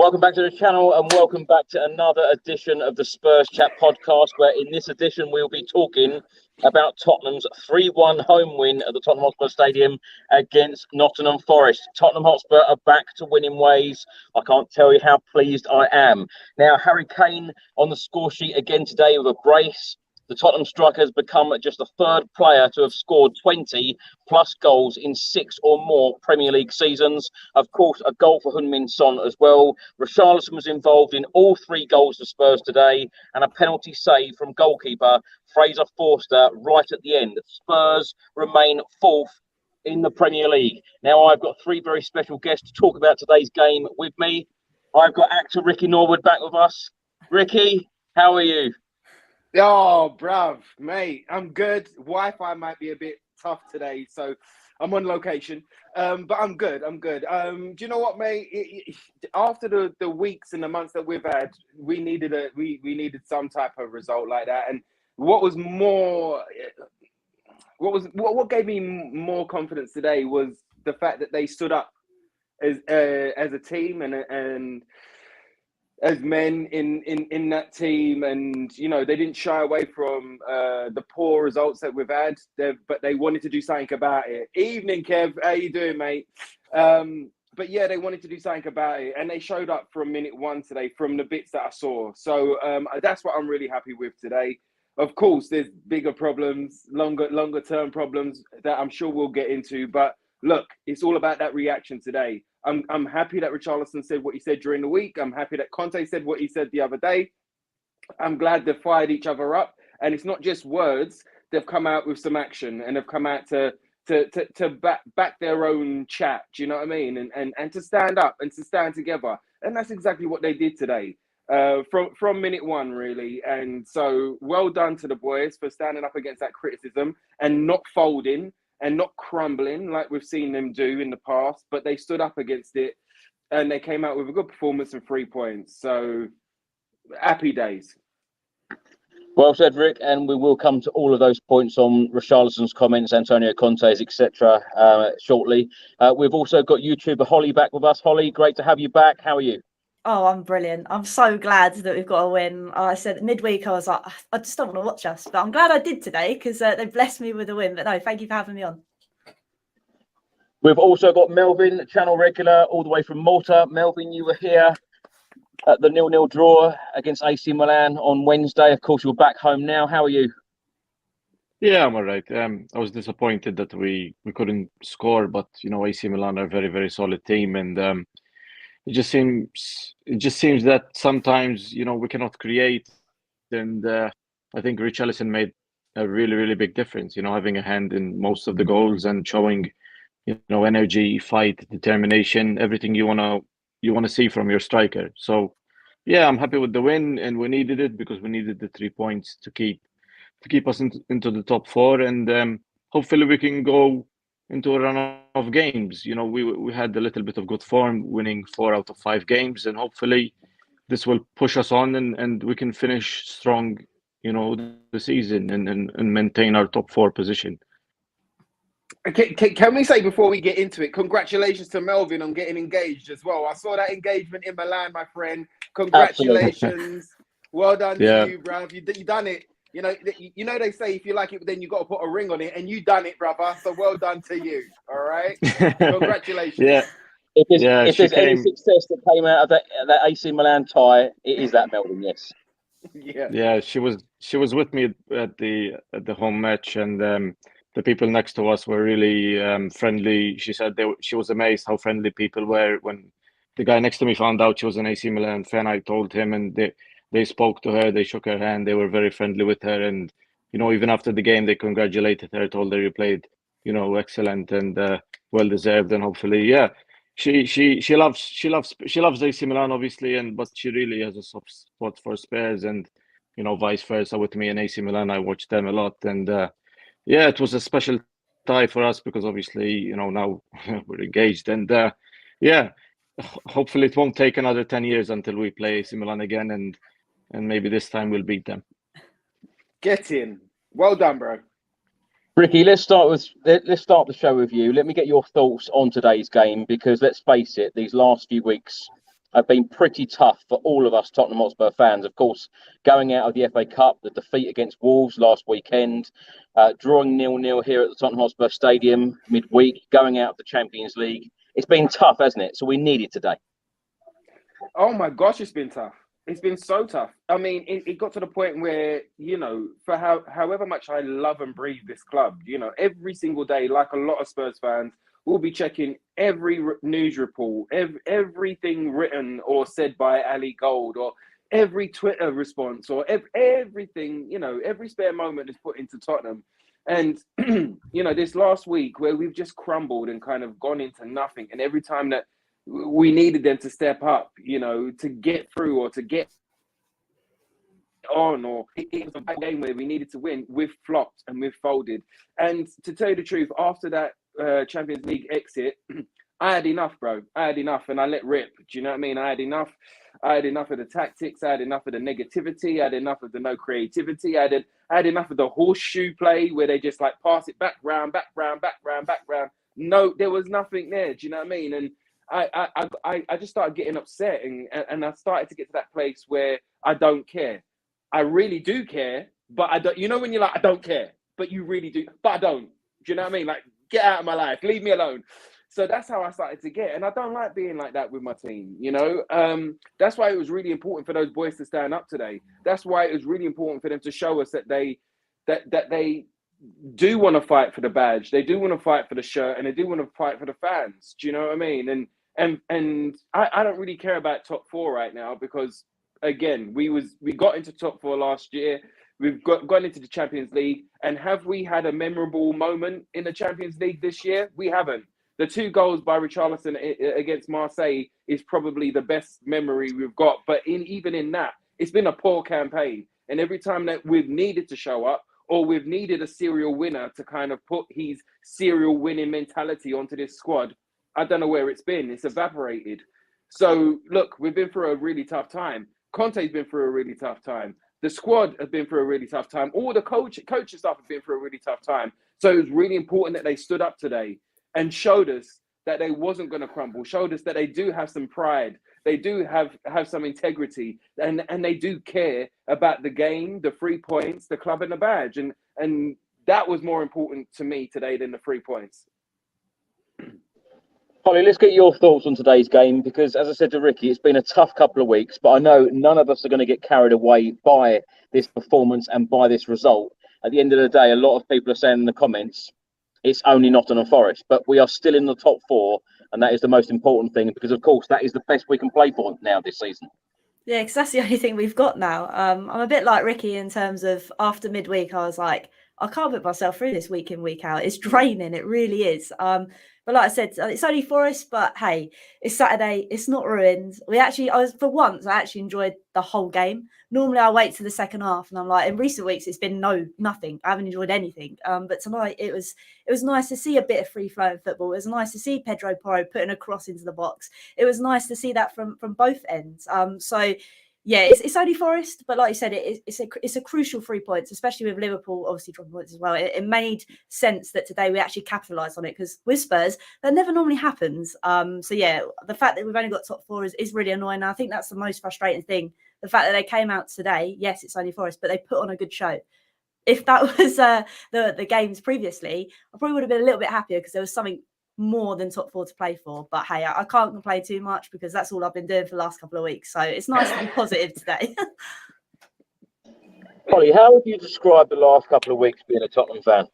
Welcome back to the channel and welcome back to another edition of the Spurs Chat podcast, where in this edition we'll be talking about Tottenham's 3-1 home win at the Tottenham Hotspur Stadium against Nottingham Forest. Tottenham Hotspur are back to winning ways. I can't tell you how pleased I am. Now, Harry Kane on the score sheet again today with a brace. The Tottenham striker has become just the third player to have scored 20 plus goals in 6 or more Premier League seasons. Of course, a goal for Heung-min as well. Richarlison was involved in all 3 goals for Spurs today, and a penalty save from goalkeeper Fraser Forster right at the end. Spurs remain 4th in the Premier League. Now, I've got 3 very special guests to talk about today's game with me. I've got actor Ricky Norwood back with us. Ricky, how are you? Oh, bruv, mate, I'm good. Wi-Fi might be a bit tough today, so I'm on location. But I'm good. Do you know what, mate? After the weeks and the months that we've had, we needed some type of result like that. And what gave me more confidence today was the fact that they stood up as a team and as men in that team, and you know, they didn't shy away from the poor results that we've had, but they wanted to do something about it. Evening, Kev, how you doing, mate? But yeah, they wanted to do something about it, and they showed up from minute 1 today from the bits that I saw. So that's what I'm really happy with today. Of course, there's bigger problems, longer term problems that I'm sure we'll get into, but look, it's all about that reaction today. I'm happy that Richarlison said what he said during the week. I'm happy that Conte said what he said the other day. I'm glad they've fired each other up. And it's not just words. They've come out with some action, and they've come out to back their own chat. Do you know what I mean? And to stand up and to stand together. And that's exactly what they did today. From minute 1, really. And so well done to the boys for standing up against that criticism and not folding and not crumbling like we've seen them do in the past, but they stood up against it and they came out with a good performance and 3 points. So happy days. Well said, Rick, and we will come to all of those points on Richarlison's comments, Antonio Conte's, etc. Shortly. We've also got YouTuber Holly back with us. Holly, great to have you back. How are you? Oh, I'm brilliant. I'm so glad that we've got a win. I said midweek, I was like, I just don't want to watch us, but I'm glad I did today because they blessed me with a win. But no, thank you for having me on. We've also got Melvin, channel regular, all the way from Malta. Melvin, you were here at the 0-0 draw against AC Milan on Wednesday. Of course, you're back home now. How are you? Yeah, I'm all right. I was disappointed that we couldn't score, but you know, AC Milan are a very, very solid team, and it just seems that sometimes, you know, we cannot create, and I think Richarlison made a really, really big difference, you know, having a hand in most of the goals and showing, you know, energy, fight, determination, everything you wanna see from your striker. So yeah, I'm happy with the win, and we needed it because we needed the 3 points to keep us into the top 4, and hopefully we can go into a run of games. You know, we had a little bit of good form, winning 4 out of 5 games, and hopefully this will push us on and we can finish strong, you know, the season and maintain our top 4 position. Can we say before we get into it, congratulations to Melvin on getting engaged as well. I saw that engagement in Milan, my friend. Congratulations. Absolutely. Well done to you, bruv. You done it. You know they say if you like it, then you got to put a ring on it, and you done it, brother. So well done to you. All right, congratulations. Yeah. If there's any success that came out of that AC Milan tie, it is that, Melvin. Yes. Yeah. She was with me at the home match, and the people next to us were really friendly. She said she was amazed how friendly people were. When the guy next to me found out she was an AC Milan fan, I told him, and they spoke to her, they shook her hand, they were very friendly with her, and you know, even after the game they congratulated her, told her you played, you know, excellent and well deserved, and hopefully, yeah, she loves AC Milan obviously, but she really has a soft spot for Spurs, and you know, vice versa with me and AC Milan. I watched them a lot, and yeah, it was a special tie for us because obviously, you know, now we're engaged, and yeah, hopefully it won't take another 10 years until we play AC Milan again, and maybe this time we'll beat them. Get in. Well done, bro. Ricky, let's start the show with you. Let me get your thoughts on today's game, because let's face it, these last few weeks have been pretty tough for all of us Tottenham Hotspur fans. Of course, going out of the FA Cup, the defeat against Wolves last weekend, drawing 0-0 here at the Tottenham Hotspur Stadium midweek, going out of the Champions League. It's been tough, hasn't it? So we need it today. Oh my gosh, it's been tough. It's been so tough. I mean, it got to the point where, you know, for however much I love and breathe this club, you know, every single day, like a lot of Spurs fans, we'll be checking every news report, everything written or said by Ali Gold, or every Twitter response, or everything, you know, every spare moment is put into Tottenham. And, you know, this last week where we've just crumbled and kind of gone into nothing. And every time that we needed them to step up, you know, to get through or to get on, or it was a game where we needed to win, we've flopped and we've folded. And to tell you the truth, after that Champions League exit, I had enough, bro. I had enough, and I let rip. Do you know what I mean? I had enough. I had enough of the tactics. I had enough of the negativity. I had enough of the no creativity. I had enough of the horseshoe play where they just like pass it back round. No, there was nothing there. Do you know what I mean? And I just started getting upset, and I started to get to that place where I don't care. I really do care, but I don't. You know when you're like, I don't care, but you really do, but I don't. Do you know what I mean? Like, get out of my life, leave me alone. So that's how I started to get, and I don't like being like that with my team. You know, that's why it was really important for those boys to stand up today. That's why it was really important for them to show us that they do want to fight for the badge, they do want to fight for the shirt, and they do want to fight for the fans. Do you know what I mean? And I don't really care about top four right now, because again, we got into top four last year. We've gone into the Champions League, and have we had a memorable moment in the Champions League this year? We haven't. The 2 goals by Richarlison against Marseille is probably the best memory we've got. But even in that, it's been a poor campaign. And every time that we've needed to show up, or we've needed a serial winner to kind of put his serial winning mentality onto this squad, I don't know where it's been. It's evaporated. So, look, we've been through a really tough time. Conte's been through a really tough time. The squad has been through a really tough time. All the coaching staff have been through a really tough time. So it was really important that they stood up today and showed us that they wasn't going to crumble, showed us that they do have some pride, they do have some integrity, and they do care about the game, the 3 points, the club, and the badge. And that was more important to me today than the 3 points. Holly, let's get your thoughts on today's game, because as I said to Ricky, it's been a tough couple of weeks, but I know none of us are going to get carried away by this performance and by this result. At the end of the day, a lot of people are saying in the comments, it's only Nottingham Forest, but we are still in the top 4, and that is the most important thing, because of course that is the best we can play for now this season. Yeah, because that's the only thing we've got now. I'm a bit like Ricky in terms of after midweek, I was like, I can't put myself through this week in, week out. It's draining. It really is. But like I said, it's only Forest, but hey, it's Saturday. It's not ruined. For once, I actually enjoyed the whole game. Normally I wait to the second half and I'm like, in recent weeks, it's been nothing. I haven't enjoyed anything. But tonight it was nice to see a bit of free flowing football. It was nice to see Pedro Porro putting a cross into the box. It was nice to see that from both ends. So yeah, it's only Forest, but like you said, it's a crucial 3 points, especially with Liverpool obviously dropping points as well. It made sense that today we actually capitalised on it, because with Spurs, that never normally happens. So yeah, the fact that we've only got top 4 is really annoying. And I think that's the most frustrating thing. The fact that they came out today, yes, it's only Forest, but they put on a good show. If that was the games previously, I probably would have been a little bit happier, because there was something more than top 4 to play for. But hey, I can't complain too much, because that's all I've been doing for the last couple of weeks. So it's nice to be positive today. Holly, how would you describe the last couple of weeks being a Tottenham fan?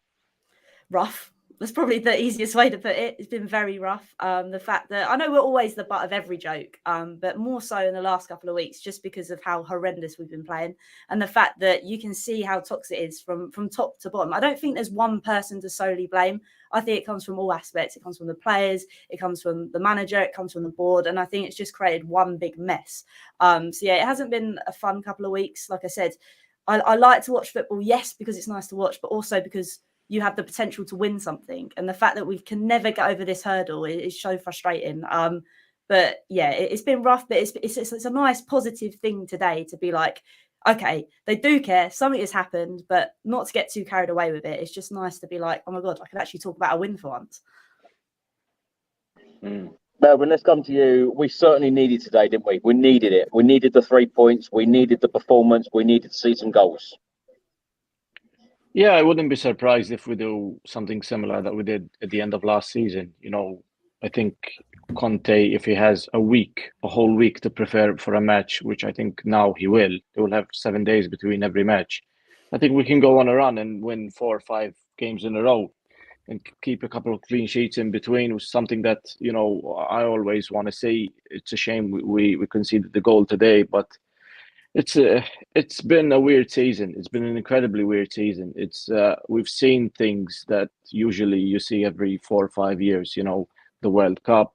Rough. That's probably the easiest way to put it. It's been very rough. The fact that I know we're always the butt of every joke, but more so in the last couple of weeks, just because of how horrendous we've been playing, and the fact that you can see how toxic it is from top to bottom. I don't think there's one person to solely blame. I think it comes from all aspects. It comes from the players, it comes from the manager, it comes from the board, and I think it's just created one big mess. So yeah, it hasn't been a fun couple of weeks. Like I said, I like to watch football, yes, because it's nice to watch, but also because you have the potential to win something. And the fact that we can never get over this hurdle is so frustrating. But yeah, it's been rough, but it's a nice positive thing today to be like, okay, they do care, something has happened, but not to get too carried away with it. It's just nice to be like, oh my God, I can actually talk about a win for once. Melbourne, let's come to you. We certainly needed today, didn't we? We needed it. We needed the 3 points. We needed the performance. We needed to see some goals. Yeah, I wouldn't be surprised if we do something similar that we did at the end of last season. I think Conte, if he has a whole week to prepare for a match, which I think now he will have 7 days between every match. I think we can go on a run and win 4 or 5 games in a row and keep a couple of clean sheets in between, was something that, I always want to see. It's a shame we conceded the goal today, but it's been a weird season. It's been an incredibly weird season. We've seen things that usually you see every 4 or 5 years, the World Cup,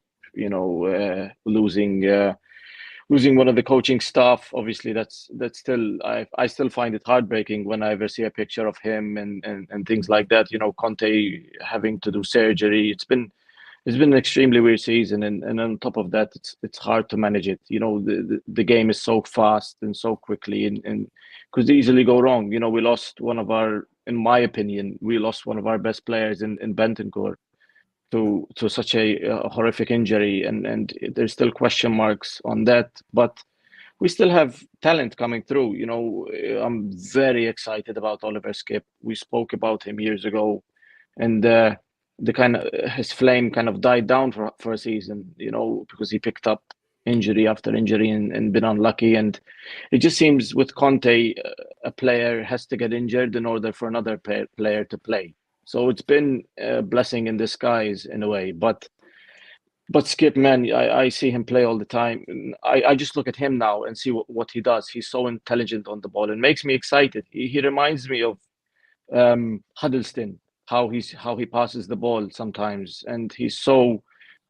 losing one of the coaching staff. Obviously that's still, I still find it heartbreaking when I ever see a picture of him and things like that. Conte having to do surgery. It's been an extremely weird season, and on top of that, it's hard to manage it. The game is so fast and so quickly, and could easily go wrong. We lost in my opinion, we lost one of our best players in Bentancur to such a horrific injury, and there's still question marks on that, but we still have talent coming through. I'm very excited about Oliver Skipp. We spoke about him years ago, and his flame kind of died down for a season, because he picked up injury after injury and been unlucky. And it just seems with Conte, a player has to get injured in order for another player to play. So it's been a blessing in disguise in a way. But Skipp, man, I see him play all the time. I just look at him now and see what he does. He's so intelligent on the ball and makes me excited. He reminds me of Huddleston, how he passes the ball sometimes, and he's so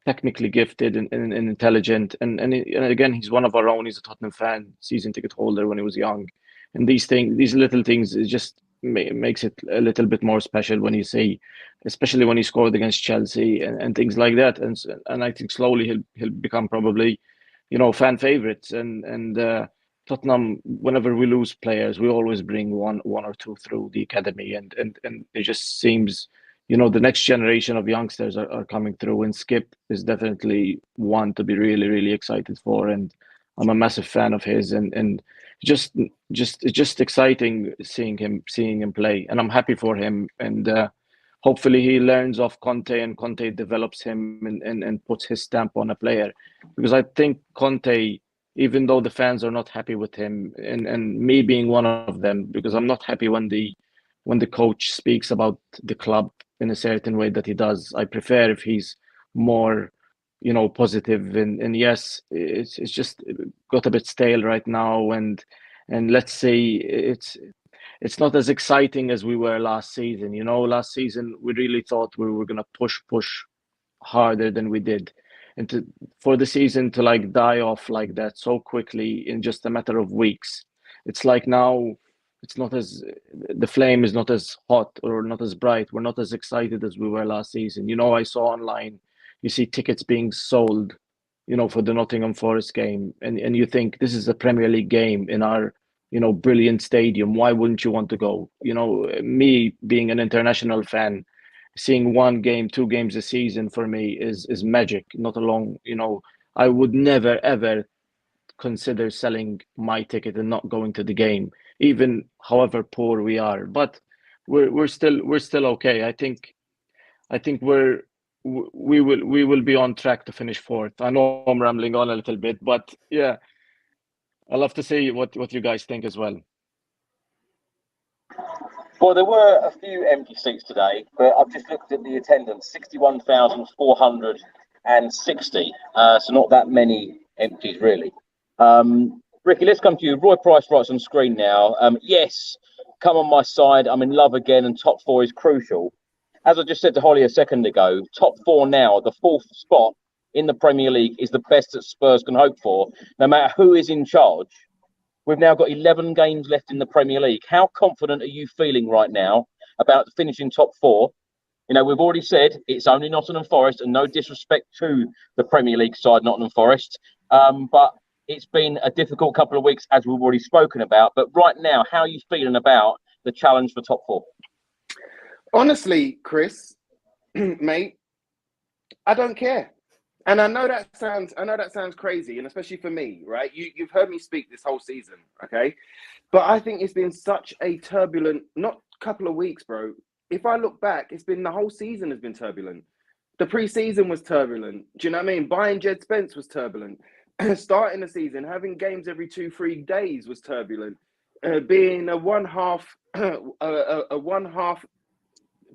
technically gifted and intelligent. And again, he's one of our own. He's a Tottenham fan, season ticket holder when he was young. And these little things, it just makes it a little bit more special when you see, especially when he scored against Chelsea and things like that. And I think slowly he'll become probably, fan favorites. And Tottenham, whenever we lose players, we always bring one or two through the academy, and it just seems, the next generation of youngsters are coming through, and Skipp is definitely one to be really, really excited for. And I'm a massive fan of his, and it's just exciting seeing him play, and I'm happy for him. And hopefully he learns off Conte, and Conte develops him and puts his stamp on a player, because I think Conte, even though the fans are not happy with him, and me being one of them, because I'm not happy when the coach speaks about the club in a certain way that he does. I prefer if he's more, positive. And yes, it's just got a bit stale right now, and let's say it's not as exciting as we were last season. Last season we really thought we were gonna push harder than we did. And for the season to like die off like that so quickly in just a matter of weeks, it's like now the flame is not as hot or not as bright. We're not as excited as we were last season. I saw online, you see tickets being sold, for the Nottingham Forest game, and you think this is a Premier League game in our, brilliant stadium. Why wouldn't you want to go? Me being an international fan, seeing 1 game, 2 games a season for me is magic, not along, I would never ever consider selling my ticket and not going to the game, even however poor we are. But we're still okay. I think we will be on track to finish 4th. I know I'm rambling on a little bit, but yeah, I'd love to see what you guys think as well. Well, there were a few empty seats today, but I've just looked at the attendance, 61,460. So not that many empties, really. Ricky, let's come to you. Roy Price writes on screen now. Yes, come on my side. I'm in love again, and top 4 is crucial. As I just said to Holly a second ago, top 4 now, the 4th spot in the Premier League is the best that Spurs can hope for, no matter who is in charge. We've now got 11 games left in the Premier League. How confident are you feeling right now about finishing top 4? We've already said it's only Nottingham Forest, and no disrespect to the Premier League side, Nottingham Forest. But it's been a difficult couple of weeks, as we've already spoken about. But right now, how are you feeling about the challenge for top 4? Honestly, Chris, mate, I don't care. And I know that sounds crazy, and especially for me, right? You've heard me speak this whole season, okay? But I think it's been such a turbulent, not couple of weeks, bro. If I look back, it's been the whole season has been turbulent. The preseason was turbulent. Do you know what I mean? Buying Jed Spence was turbulent. Starting the season, having games every 2-3 days was turbulent. Being a one half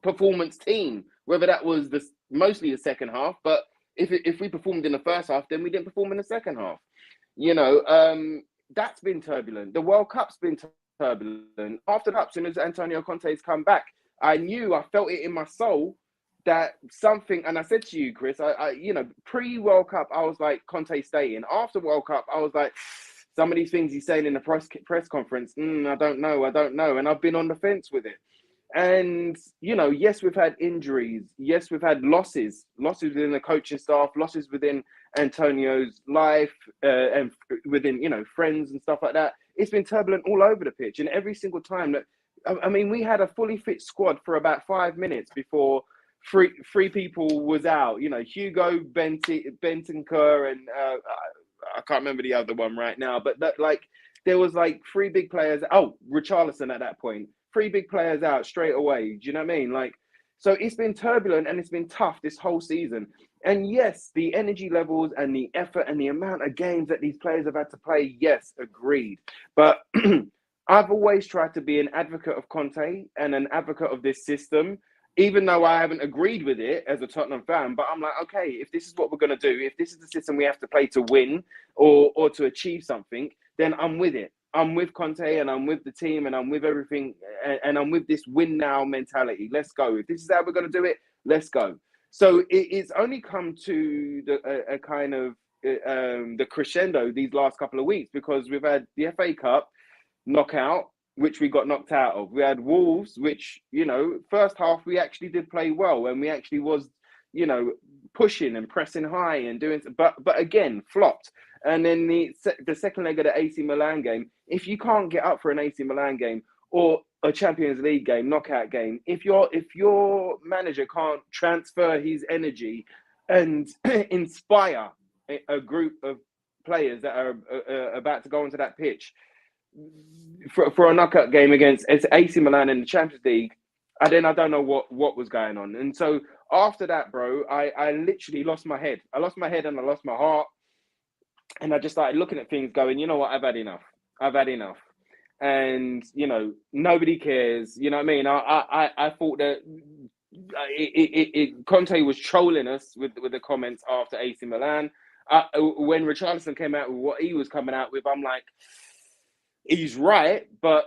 performance team, whether that was mostly the second half, but if we performed in the first half, then we didn't perform in the second half. You know, that's been turbulent. The World Cup's been turbulent. After that, as soon as Antonio Conte's come back, I felt it in my soul that something, and I said to you, Chris, I you know, pre-World Cup, I was like, Conte staying. After World Cup, I was like, some of these things he's saying in the press conference, I don't know. And I've been on the fence with it. And, you know, yes, we've had injuries. Yes, we've had losses within the coaching staff, losses within Antonio's life, and within, you know, friends and stuff like that. It's been turbulent all over the pitch. And every single time that, I mean, we had a fully fit squad for about 5 minutes before three people was out. You know, Hugo, Bentancur, and I can't remember the other one right now. But that, like, there was like 3 big players. Oh, Richarlison at that point. 3 big players out straight away. Do you know what I mean? Like, so it's been turbulent and it's been tough this whole season. And yes, the energy levels and the effort and the amount of games that these players have had to play, yes, agreed. But I've always tried to be an advocate of Conte and an advocate of this system, even though I haven't agreed with it as a Tottenham fan. But I'm like, okay, if this is what we're going to do, if this is the system we have to play to win or to achieve something, then I'm with it. I'm with Conte and I'm with the team and I'm with everything and I'm with this win now mentality. Let's go. If this is how we're going to do it, let's go. So it's only come to a kind of the crescendo these last couple of weeks, because we've had the FA Cup knockout, which we got knocked out of. We had Wolves, which, you know, first half we actually did play well and we actually was, you know, pushing and pressing high and doing, but again, flopped. And then the second leg of the AC Milan game, if you can't get up for an AC Milan game or a Champions League game, knockout game, if your manager can't transfer his energy and inspire a group of players that are about to go onto that pitch for a knockout game against AC Milan in the Champions League, then I don't know what was going on. And so after that, bro, I literally lost my head. I lost my head and I lost my heart. And I just started looking at things going, you know what, I've had enough. And, you know, nobody cares. You know what I mean? I thought that Conte was trolling us with the comments after AC Milan. When Richarlison came out with what he was coming out with, I'm like, he's right, but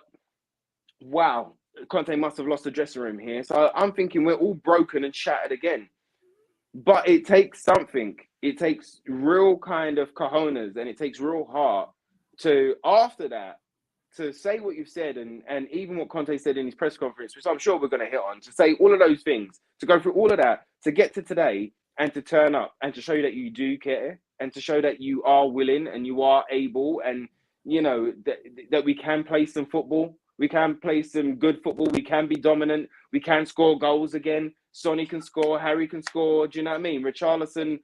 wow, Conte must have lost the dressing room here. So I'm thinking we're all broken and shattered again. But it takes something. It takes real kind of cojones and it takes real heart to, after that, to say what you've said and even what Conte said in his press conference, which I'm sure we're going to hit on, to say all of those things, to go through all of that, to get to today and to turn up and to show you that you do care and to show that you are willing and you are able and, you know, that we can play some football. We can play some good football. We can be dominant. We can score goals again. Sonny can score. Harry can score. Do you know what I mean? Richarlison,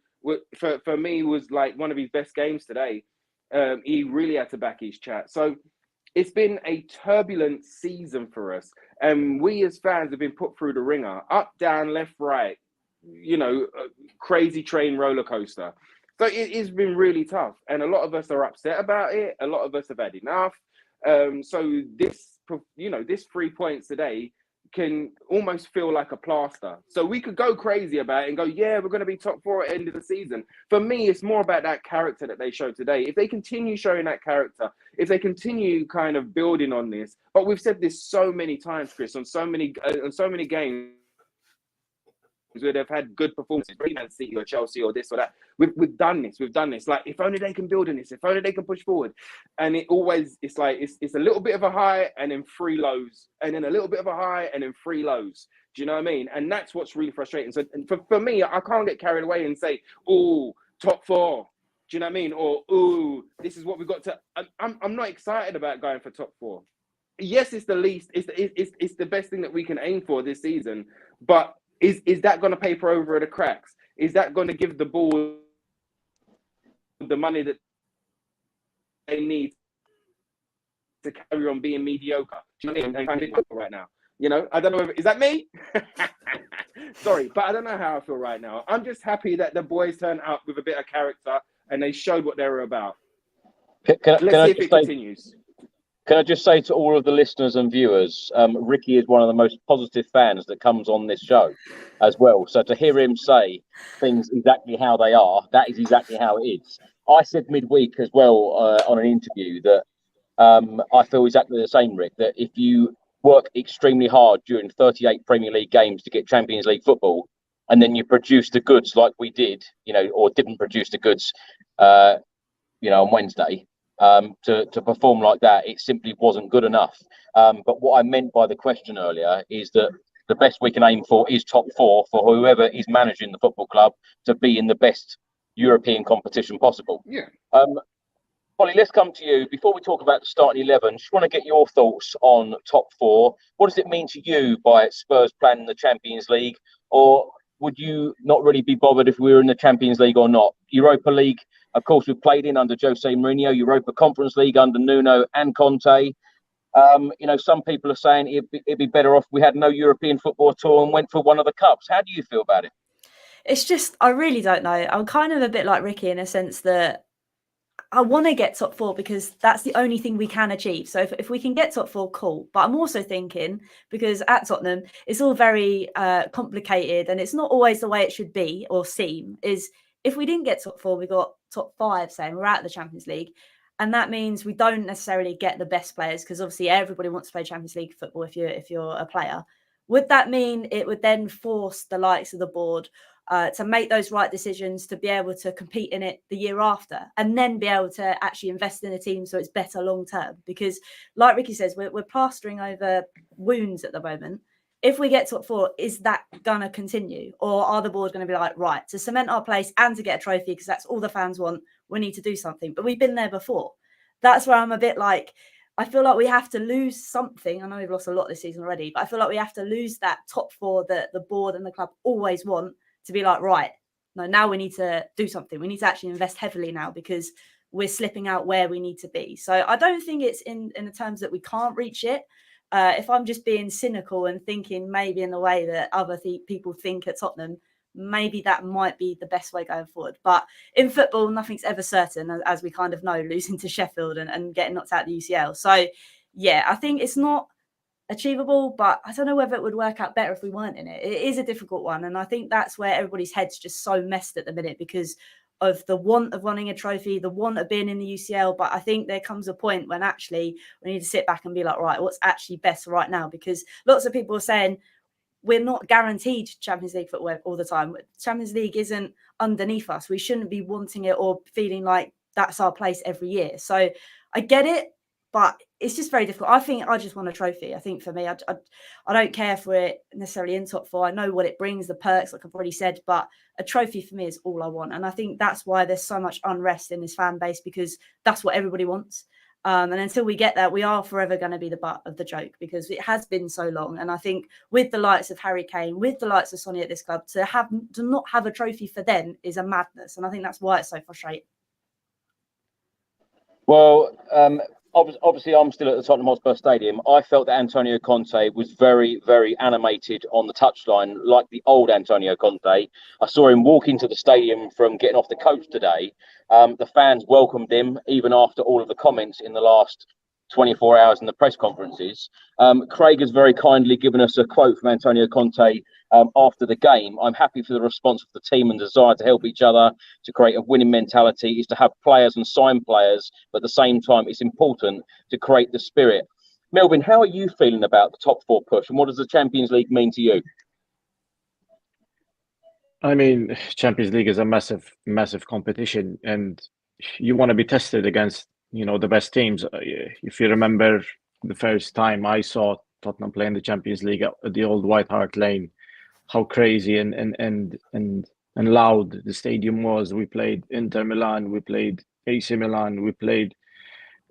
for me, was like one of his best games today. He really had to back his chat. So it's been a turbulent season for us. And we as fans have been put through the ringer. Up, down, left, right. You know, crazy train roller coaster. So it's been really tough. And a lot of us are upset about it. A lot of us have had enough. So this, you know, this 3 points today can almost feel like a plaster. So we could go crazy about it and go, yeah, we're going to be top 4 at the end of the season. For me, it's more about that character that they showed today. If they continue showing that character, if they continue kind of building on this, but we've said this so many times, Chris, on so many games where they've had good performances, Man City or Chelsea or this or that. We've done this. Like, if only they can build on this, if only they can push forward. And it's like it's a little bit of a high and then 3 lows, and then a little bit of a high and then 3 lows. Do you know what I mean? And that's what's really frustrating. So for me, I can't get carried away and say, oh, top 4. Do you know what I mean? Or, oh, this is what we've got to. I'm not excited about going for top 4. Yes, it's the least. It's the best thing that we can aim for this season. But is that going to paper over the cracks? Is that going to give the ball the money that they need to carry on being mediocre. Do you know what I mean? And kind of right now. You know, I don't know. Is that me? Sorry, but I don't know how I feel right now. I'm just happy that the boys turned out with a bit of character and they showed what they were about. Let's see if it continues. Can I just say to all of the listeners and viewers, Ricky is one of the most positive fans that comes on this show as well. So to hear him say things exactly how they are, that is exactly how it is. I said midweek as well on an interview that I feel exactly the same, Rick, that if you work extremely hard during 38 Premier League games to get Champions League football, and then you produce the goods like we did, you know, or didn't produce the goods, you know, on Wednesday, to perform like that, it simply wasn't good enough. But what I meant by the question earlier is that the best we can aim for is top four for whoever is managing the football club to be in the best European competition possible. Yeah. Ollie, let's come to you. Before we talk about the starting 11, just want to get your thoughts on top four. What does it mean to you by Spurs playing in the Champions League? Or would you not really be bothered if we were in the Champions League or not? Europa League, of course, we've played in under Jose Mourinho. Europa Conference League under Nuno and Conte. You know, some people are saying it'd be better off we had no European football at all and went for one of the cups. How do you feel about it? It's just, I really don't know. I'm kind of a bit like Ricky in a sense that I want to get top four because that's the only thing we can achieve. So if we can get top four, cool. But I'm also thinking, because at Tottenham, it's all very complicated and it's not always the way it should be or seem, is if we didn't get top four, we got top five, saying we're out of the Champions League. And that means we don't necessarily get the best players because obviously everybody wants to play Champions League football if you're a player. Would that mean it would then force the likes of the board to make those right decisions to be able to compete in it the year after and then be able to actually invest in a team so it's better long term? Because like Ricky says, we're plastering over wounds at the moment. If we get top four, is that going to continue? Or are the board going to be like, right, to cement our place and to get a trophy, because that's all the fans want, we need to do something. But we've been there before. That's where I'm a bit like, I feel like we have to lose something. I know we've lost a lot this season already, but I feel like we have to lose that top four that the board and the club always want, to be like, right, no, now we need to do something. We need to actually invest heavily now because we're slipping out where we need to be. So I don't think it's in the terms that we can't reach it. If I'm just being cynical and thinking maybe in the way that other people think at Tottenham, maybe that might be the best way going forward. But in football, nothing's ever certain, as we kind of know, losing to Sheffield and getting knocked out of the UCL. So, yeah, I think it's not achievable, but I don't know whether it would work out better if we weren't in it. It is a difficult one. And I think that's where everybody's head's just so messed at the minute because of the want of winning a trophy, the want of being in the UCL. But I think there comes a point when actually we need to sit back and be like, right, what's actually best right now? Because lots of people are saying we're not guaranteed Champions League football all the time. Champions League isn't underneath us. We shouldn't be wanting it or feeling like that's our place every year. So I get it, but it's just very difficult. I think I just want a trophy. I think for me, I don't care if we're necessarily in top four. I know what it brings, the perks, like I've already said, but a trophy for me is all I want. And I think that's why there's so much unrest in this fan base, because that's what everybody wants. And until we get that, we are forever going to be the butt of the joke because it has been so long. And I think with the likes of Harry Kane, with the likes of Sonny at this club, to not have a trophy for them is a madness. And I think that's why it's so frustrating. Well, obviously, I'm still at the Tottenham Hotspur Stadium. I felt that Antonio Conte was very, very animated on the touchline, like the old Antonio Conte. I saw him walk into the stadium from getting off the coach today. The fans welcomed him, even after all of the comments in the last 24 hours in the press conferences. Craig has very kindly given us a quote from Antonio Conte after the game. I'm happy for the response of the team and desire to help each other, to create a winning mentality, is to have players and sign players, but at the same time, it's important to create the spirit. Melvin, how are you feeling about the top four push, and what does the Champions League mean to you? I mean, Champions League is a massive, massive competition, and you want to be tested against, you know, the best teams. If you remember the first time I saw Tottenham play in the Champions League at the old White Hart Lane, how crazy and loud the stadium was. We played Inter Milan, we played AC Milan, we played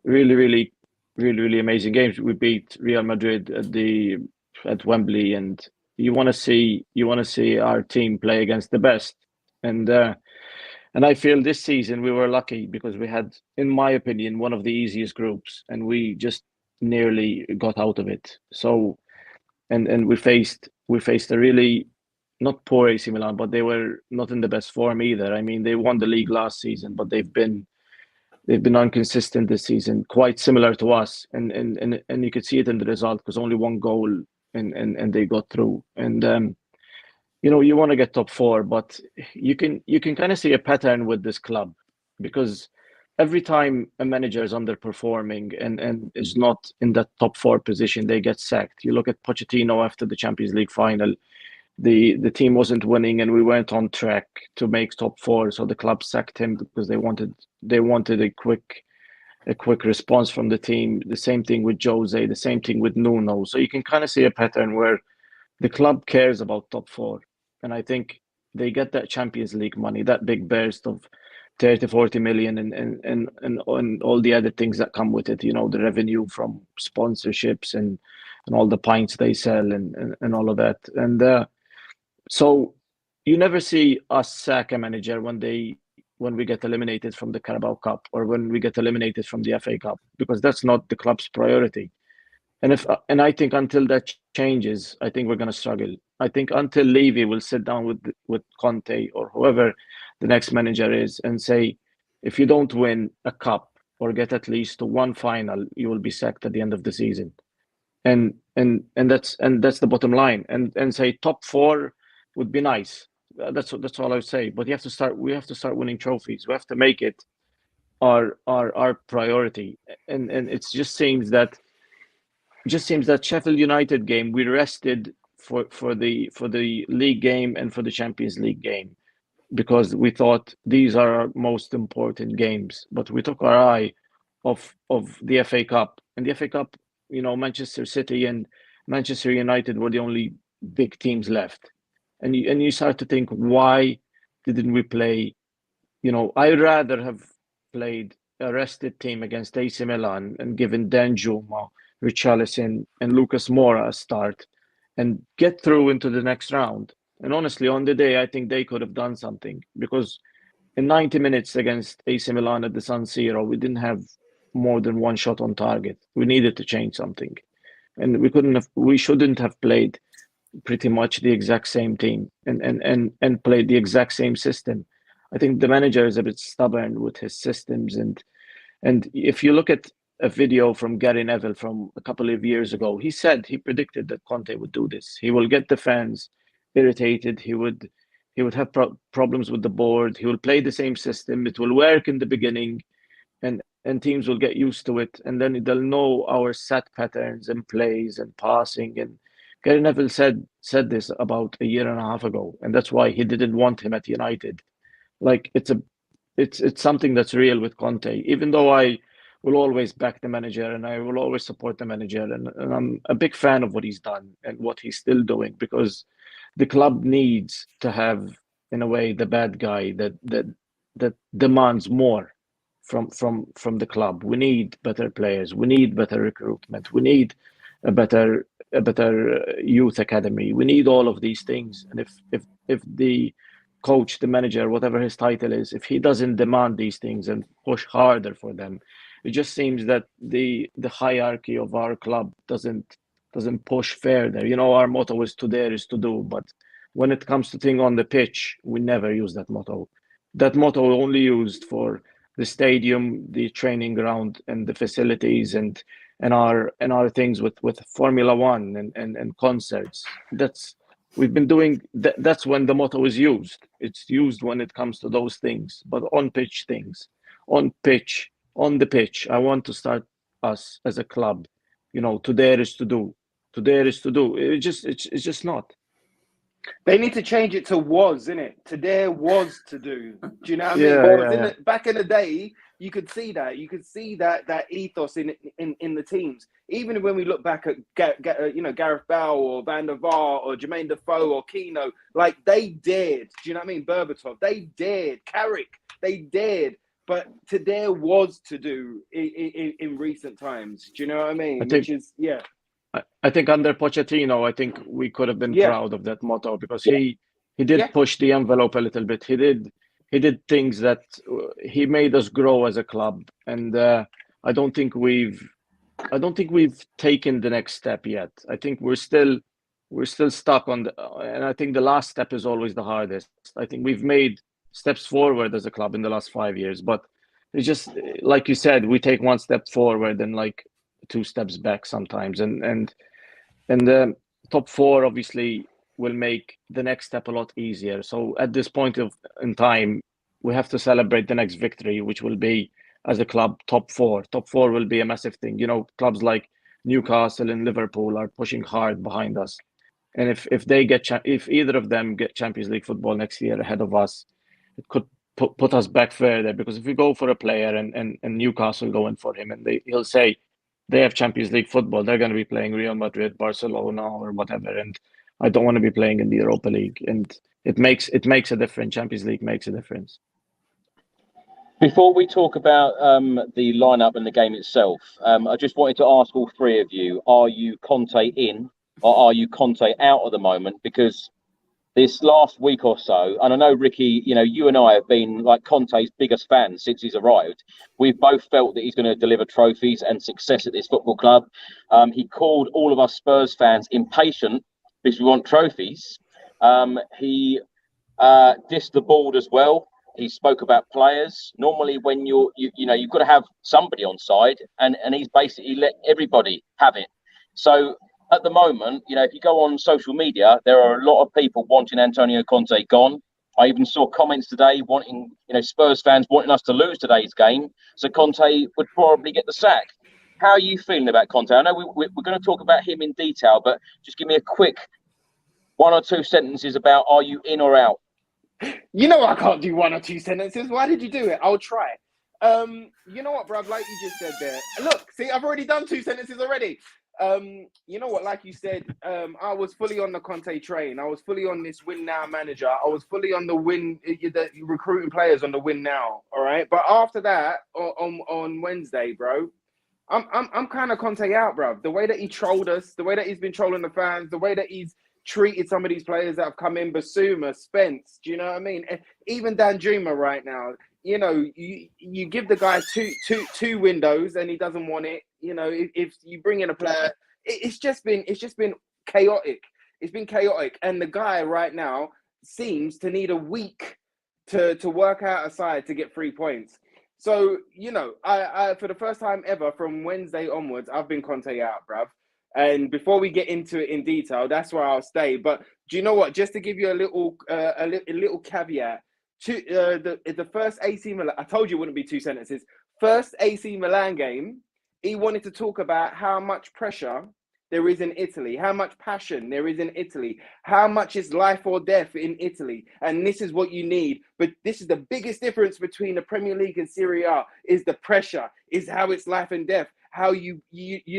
really amazing games. We beat Real Madrid at Wembley, and you want to see our team play against the best. And And I feel this season we were lucky because we had, in my opinion, one of the easiest groups, and we just nearly got out of it. So, and we faced a really not poor AC Milan, but they were not in the best form either. I mean, they won the league last season, but they've been inconsistent this season, quite similar to us. And you could see it in the result because only one goal and they got through. And you know, you want to get top four, but you can kind of see a pattern with this club because every time a manager is underperforming and is not in that top four position, they get sacked. You look at Pochettino after the Champions League final, the team wasn't winning and we weren't on track to make top four, so the club sacked him because they wanted a quick response from the team. The same thing with Jose, the same thing with Nuno. So you can kind of see a pattern where the club cares about top four. And I think they get that Champions League money, that big burst of 30-40 million and all the other things that come with it, you know, the revenue from sponsorships and all the pints they sell and all of that. And so you never see us sack a manager when we get eliminated from the Carabao Cup or when we get eliminated from the FA Cup, because that's not the club's priority. And I think until that changes, I think we're going to struggle. I think until Levy will sit down with Conte or whoever the next manager is and say, if you don't win a cup or get at least to one final, you will be sacked at the end of the season. And that's the bottom line. And say top four would be nice. That's all I would say. But we have to start winning trophies. We have to make it our priority. And it just seems that Sheffield United game we rested for the league game and for the Champions League game because we thought these are our most important games. But we took our eye off the FA Cup. And the FA Cup, you know, Manchester City and Manchester United were the only big teams left. And you start to think, why didn't we play? You know, I'd rather have played a rested team against AC Milan and given Danjuma, Richarlison and Lucas Moura a start and get through into the next round. And honestly, on the day, I think they could have done something because in 90 minutes against AC Milan at the San Siro, we didn't have more than one shot on target. We needed to change something. And we shouldn't have played pretty much the exact same team and played the exact same system. I think the manager is a bit stubborn with his systems. And if you look at a video from Gary Neville from a couple of years ago, he predicted that Conte would do this. He will get the fans irritated. He would have problems with the board. He will play the same system. It will work in the beginning, and teams will get used to it. And then they'll know our set patterns and plays and passing. And Gary Neville said this about a year and a half ago, and that's why he didn't want him at United. Like it's something that's real with Conte. Even though I will always back the manager and I will always support the manager, and I'm a big fan of what he's done and what he's still doing, because the club needs to have, in a way, the bad guy that demands more from the club. We need better players. We need better recruitment. We need a better youth academy. We need all of these things. And if the coach, the manager, whatever his title is, if he doesn't demand these things and push harder for them, it just seems that the hierarchy of our club doesn't push further. You know, our motto is to dare is to do, but when it comes to thing on the pitch, we never use that motto. That motto only used for the stadium, the training ground, and the facilities, and our things with Formula One and concerts. We've been doing that. That's when the motto is used. It's used when it comes to those things, but on pitch things, on the pitch, I want to start us as a club, you know, to dare is to do. To dare is to do. It's just not. They need to change it to was, innit? To dare was to do. Do you know what I mean? Yeah. Back in the day, you could see that. You could see that ethos in the teams. Even when we look back at Gareth Bale or Van der Vaart or Jermaine Defoe or Keno, like they dared. Do you know what I mean? Berbatov, they dared. Carrick, they dared. But to dare was to do in recent times. Do you know what I mean? I think under Pochettino, I think we could have been proud of that motto, because he did push the envelope a little bit. He he did things that he made us grow as a club, and I don't think we've taken the next step yet. I think we're still stuck on and I think the last step is always the hardest. I think we've made steps forward as a club in the last 5 years, but it's just like you said, we take one step forward and like 2 steps back sometimes, and the top 4 obviously will make the next step a lot easier. So at this point in time, we have to celebrate the next victory, which will be, as a club, top 4. Top 4 will be a massive thing. You know, clubs like Newcastle and Liverpool are pushing hard behind us, and if either of them get Champions League football next year ahead of us, it could put us back further. Because if we go for a player and Newcastle go in for him, and he'll say they have Champions League football, they're going to be playing Real Madrid, Barcelona, or whatever, and I don't want to be playing in the Europa League, and it makes a difference. Champions League makes a difference. Before we talk about the lineup and the game itself, I just wanted to ask all 3 of you: are you Conte in or are you Conte out at the moment? Because this last week or so, and I know, Ricky, you know, you and I have been like Conte's biggest fans since he's arrived. We've both felt that he's going to deliver trophies and success at this football club. He called all of us Spurs fans impatient because we want trophies. He dissed the board as well. He spoke about players. Normally, when you've got to have somebody on side, and he's basically let everybody have it. So at the moment, you know, if you go on social media, there are a lot of people wanting Antonio Conte gone. I even saw comments today wanting, you know, Spurs fans wanting us to lose today's game, so Conte would probably get the sack. How are you feeling about Conte? I know we're going to talk about him in detail, but just give me a quick 1 or 2 sentences about, are you in or out? You know I can't do 1 or 2 sentences. Why did you do it? I'll try. You know what, bruv? Like you just said there. Look, see, I've already done 2 sentences already. You know what? Like you said, I was fully on the Conte train. I was fully on this win now manager. I was fully on the recruiting players on the win now. All right, but after that, on Wednesday, bro, I'm kind of Conte out, bro. The way that he trolled us, the way that he's been trolling the fans, the way that he's treated some of these players that have come in, Basuma, Spence, do you know what I mean? Even Danjuma right now, you know, you give the guy two windows and he doesn't want it. You know, if you bring in a player, it's just been chaotic. It's been chaotic, and the guy right now seems to need a week to work out a side to get 3 points. So, you know, I for the first time ever from Wednesday onwards, I've been Conte out, bruv. And before we get into it in detail, that's where I'll stay. But do you know what? Just to give you a little caveat, to the first AC Milan, I told you it wouldn't be 2 sentences. First AC Milan game, he wanted to talk about how much pressure there is in Italy, how much passion there is in Italy, how much is life or death in Italy, and this is what you need. But this is the biggest difference between the Premier League and Serie A, is the pressure, is how it's life and death, how you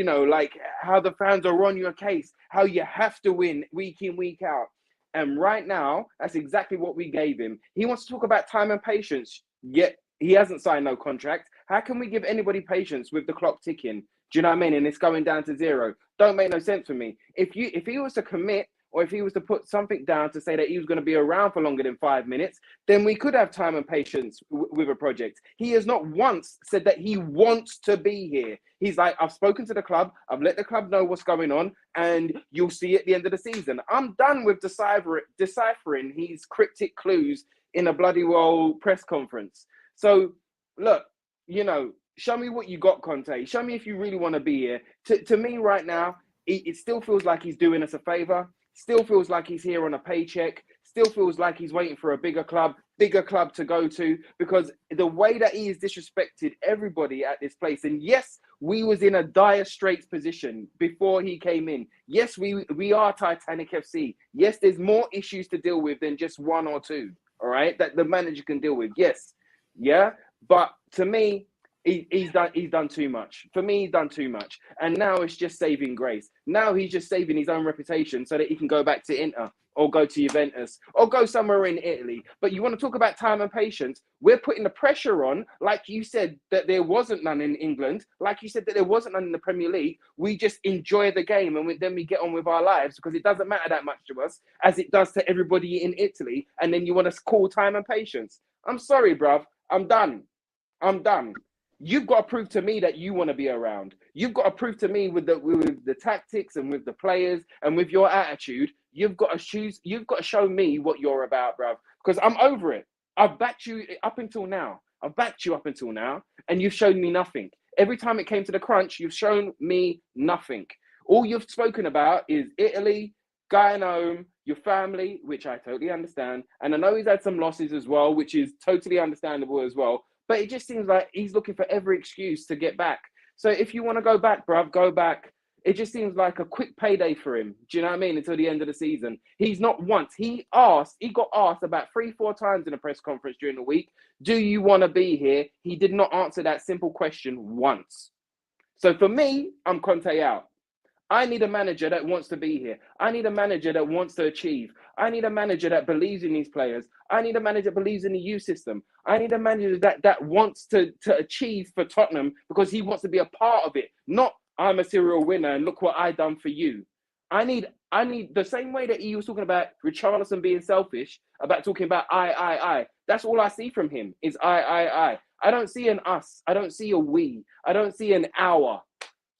know, like how the fans are on your case, how you have to win week in, week out. And right now, that's exactly what we gave him. He wants to talk about time and patience, yet he hasn't signed no contract. How can we give anybody patience with the clock ticking? Do you know what I mean? And it's going down to 0. Don't make no sense for me. If he was to commit, or if he was to put something down to say that he was going to be around for longer than 5 minutes, then we could have time and patience with a project. He has not once said that he wants to be here. He's like, I've spoken to the club, I've let the club know what's going on, and you'll see at the end of the season. I'm done with deciphering his cryptic clues in a bloody well press conference. So, look, you know, show me what you got, Conte. Show me if you really want to be here. To me right now, it still feels like he's doing us a favor. Still feels like he's here on a paycheck. Still feels like he's waiting for a bigger club to go to, because the way that he has disrespected everybody at this place. And yes, we was in a dire straits position before he came in. Yes, we are Titanic FC. Yes, there's more issues to deal with than just 1 or 2, all right, that the manager can deal with. Yes, yeah, but to me, he's done too much. For me, he's done too much. And now it's just saving grace. Now he's just saving his own reputation so that he can go back to Inter or go to Juventus or go somewhere in Italy. But you want to talk about time and patience? We're putting the pressure on, like you said, that there wasn't none in England. Like you said, that there wasn't none in the Premier League. We just enjoy the game and then we get on with our lives, because it doesn't matter that much to us as it does to everybody in Italy. And then you want to call time and patience. I'm sorry, bruv. I'm done. You've got to prove to me that you want to be around. You've got to prove to me with the tactics and with the players and with your attitude. You've got to show me what you're about, bruv. Because I'm over it. I've backed you up until now. And you've shown me nothing. Every time it came to the crunch, you've shown me nothing. All you've spoken about is Italy, going home, your family, which I totally understand. And I know he's had some losses as well, which is totally understandable as well. But it just seems like he's looking for every excuse to get back. So if you want to go back, bruv, go back. It just seems like a quick payday for him. Do you know what I mean? Until the end of the season. He's not once. He got asked about 3-4 times in a press conference during the week, do you want to be here? He did not answer that simple question once. So for me, I'm Conte out. I need a manager that wants to be here. I need a manager that wants to achieve. I need a manager that believes in these players. I need a manager that believes in the youth system. I need a manager that wants to achieve for Tottenham because he wants to be a part of it. Not, I'm a serial winner and look what I done for you. I need the same way that he was talking about Richarlison being selfish, about talking about I. That's all I see from him is I. I don't see an us. I don't see a we. I don't see an our.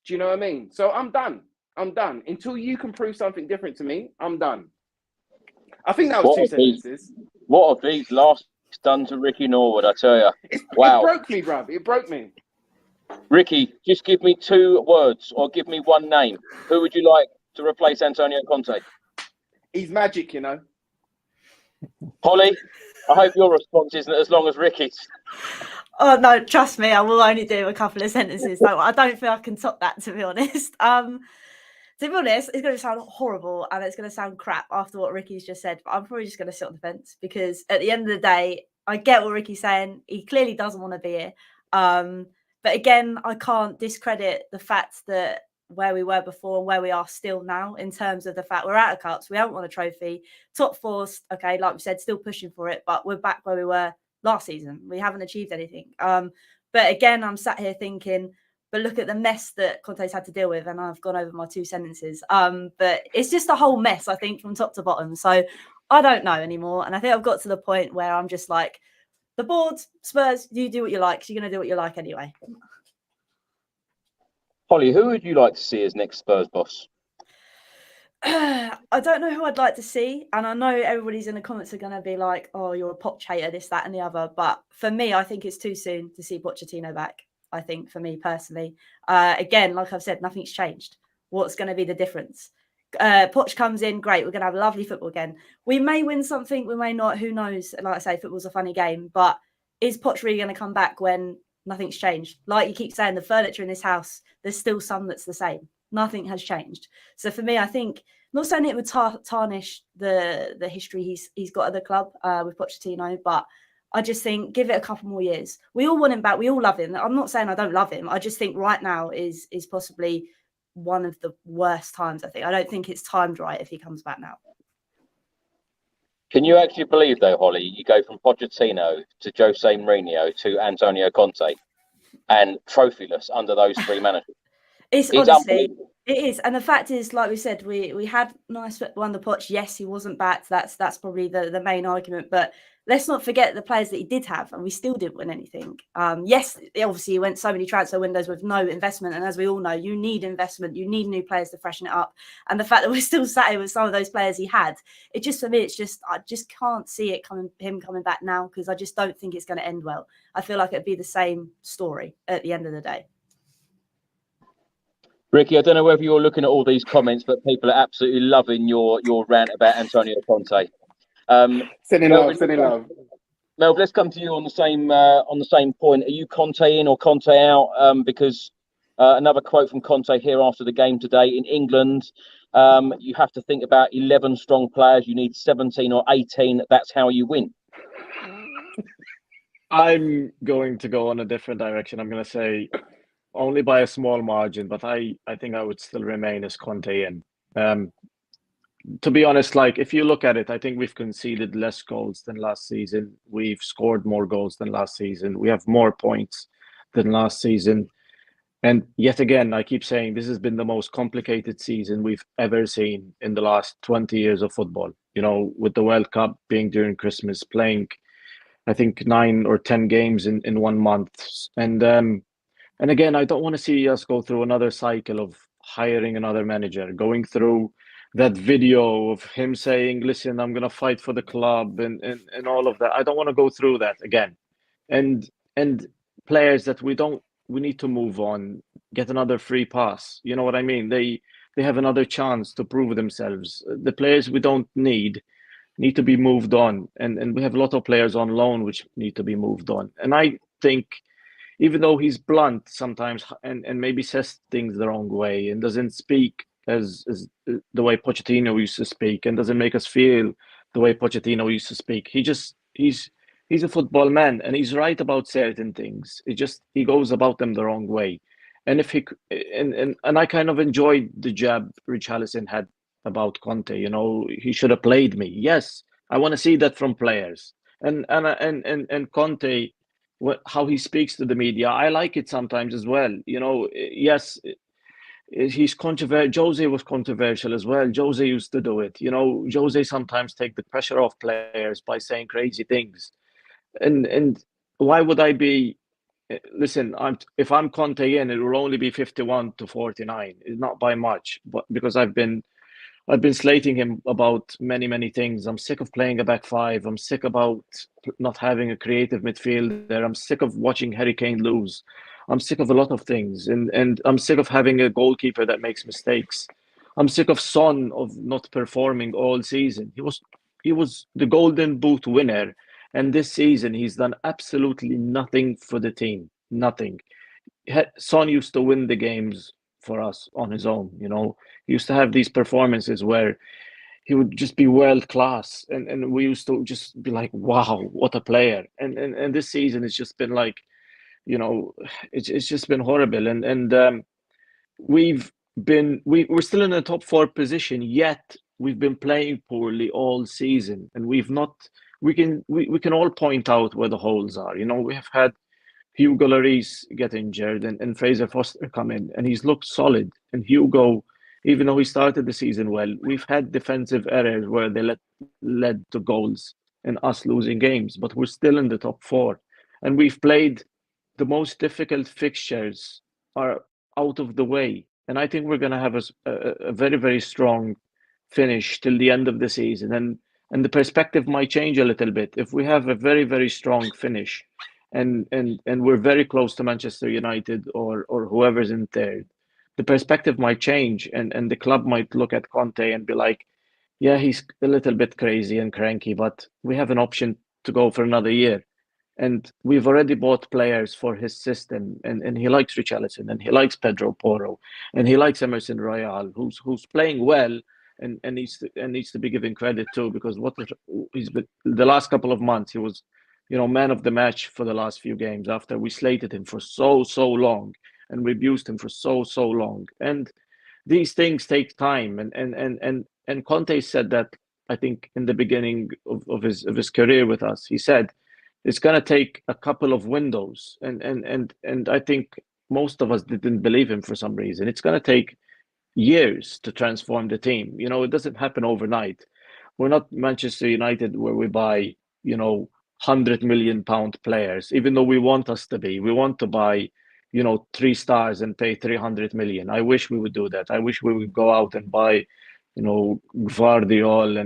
Do you know what I mean? So I'm done. Until you can prove something different to me, I'm done. I think that was 2 sentences. What have these last done to Ricky Norwood, I tell you? Wow. It broke me, bruv. It broke me. Ricky, just give me 2 words or give me 1 name. Who would you like to replace Antonio Conte? He's magic, you know. Holly, I hope your response isn't as long as Ricky's. Oh, no, trust me, I will only do a couple of sentences. No, I don't think I can top that, to be honest. To be honest, it's going to sound horrible and it's going to sound crap after what Ricky's just said, but I'm probably just going to sit on the fence because at the end of the day, I get what Ricky's saying. He clearly doesn't want to be here. But again, I can't discredit the fact that where we were before and where we are still now in terms of the fact we're out of cups, we haven't won a trophy. Top 4, okay, like we said, still pushing for it, but we're back where we were last season. We haven't achieved anything. But again, I'm sat here thinking, but look at the mess that Conte's had to deal with, and I've gone over my 2 sentences. But it's just a whole mess, I think, from top to bottom. So I don't know anymore. And I think I've got to the point where I'm just like, the board, Spurs, you do what you like. You're going to do what you like anyway. Holly, who would you like to see as next Spurs boss? I don't know who I'd like to see. And I know everybody's in the comments are going to be like, oh, you're a Poch hater, this, that, and the other. But for me, I think it's too soon to see Pochettino back. I think for me personally, again, like I've said, nothing's changed. What's going to be the difference? Poch comes in, great. We're going to have lovely football again. We may win something, we may not. Who knows? Like I say, football's a funny game. But is Poch really going to come back when nothing's changed? Like you keep saying, the furniture in this house, there's still some that's the same. Nothing has changed. So for me, I think not saying it would tarnish the history he's got at the club with Pochettino, but I just think give it a couple more years. We all want him back. We all love him. I'm not saying I don't love him. I just think right now is possibly one of the worst times, I think. I don't think it's timed right if he comes back now. Can you actually believe, though, Holly, you go from Pochettino to Jose Mourinho to Antonio Conte and trophyless under those 3 managers? It's honestly, it is. And the fact is, like we said, we had nice football under Poch. Yes, he wasn't back. That's probably the main argument. But let's not forget the players that he did have, and we still didn't win anything. Yes, obviously, he went so many transfer windows with no investment. And as we all know, you need investment. You need new players to freshen it up. And the fact that we're still sat here with some of those players he had, it just, for me, I just can't see him coming back now because I just don't think it's going to end well. I feel like it'd be the same story at the end of the day. Ricky, I don't know whether you're looking at all these comments, but people are absolutely loving your rant about Antonio Conte. Sending love. Mel, let's come to you on the same point. Are you Conte in or Conte out? Because another quote from Conte here after the game today: in England, you have to think about 11 strong players. You need 17 or 18. That's how you win. I'm going to go on a different direction. I'm going to say only by a small margin, but I think I would still remain as Conte in. To be honest, like if you look at it, I think we've conceded less goals than last season. We've scored more goals than last season. We have more points than last season. And yet again, I keep saying this has been the most complicated season we've ever seen in the last 20 years of football. You know, with the World Cup being during Christmas, playing I think 9 or 10 games in 1 month. And again, I don't want to see us go through another cycle of hiring another manager, going through that video of him saying, listen, I'm going to fight for the club and all of that. I don't want to go through that again. And players that we need to move on, get another free pass. You know what I mean? They have another chance to prove themselves. The players we don't need to be moved on. And we have a lot of players on loan which need to be moved on. And I think, even though he's blunt sometimes and maybe says things the wrong way and doesn't speak as the way Pochettino used to speak and doesn't make us feel the way Pochettino used to speak, he's a football man and he's right about certain things. He goes about them the wrong way. And if he and I kind of enjoyed the jab Richarlison had about Conte. You know, he should have played me. Yes, I want to see that from players. And Conte, how he speaks to the media, I like it sometimes as well. You know, yes, he's controversial. Jose was controversial as well. Jose used to do it. You know, Jose sometimes take the pressure off players by saying crazy things. And why would I be? Listen, if I'm Conte in, it will only be 51-49. It's not by much, but because I've been slating him about many things. I'm sick of playing a back five. I'm sick about not having a creative midfielder. I'm sick of watching Harry Kane lose. I'm sick of a lot of things, and I'm sick of having a goalkeeper that makes mistakes. I'm sick of Son of not performing all season. He was the Golden Boot winner. And this season, he's done absolutely nothing for the team. Nothing. Son used to win the games for us on his own. You know, he used to have these performances where he would just be world class, and we used to just be like, wow, what a player. And this season, it's just been like, you know, it's just been horrible. And we're still in the top 4 position, yet we've been playing poorly all season, and we've not. We can all point out where the holes are. You know, we have had Hugo Lloris get injured and Fraser Forster come in, and he's looked solid. And Hugo, even though he started the season well, we've had defensive errors where they led to goals and us losing games, but we're still in the top 4. And we've played the most difficult fixtures are out of the way. And I think we're going to have a very, very strong finish till the end of the season. And the perspective might change a little bit. If we have a very, very strong finish and we're very close to Manchester United or whoever's in third, the perspective might change and the club might look at Conte and be like, yeah, he's a little bit crazy and cranky, but we have an option to go for another year. And we've already bought players for his system, and he likes Richarlison, and he likes Pedro Porro, and he likes Emerson Royal, who's playing well, and needs to be given credit too, because he's been the last couple of months, he was, you know, man of the match for the last few games after we slated him for so long and we abused him for so long. And these things take time, and Conte said that, I think, in the beginning of his career with us. He said it's going to take a couple of windows, and I think most of us didn't believe him for some reason. It's going to take years to transform the team. You know, it doesn't happen overnight. We're not Manchester United where we buy, you know, £100 million players, even though we want us to be. We want to buy, you know, 3 stars and pay 300 million. I wish we would do that. I wish we would go out and buy, you know, Gvardiol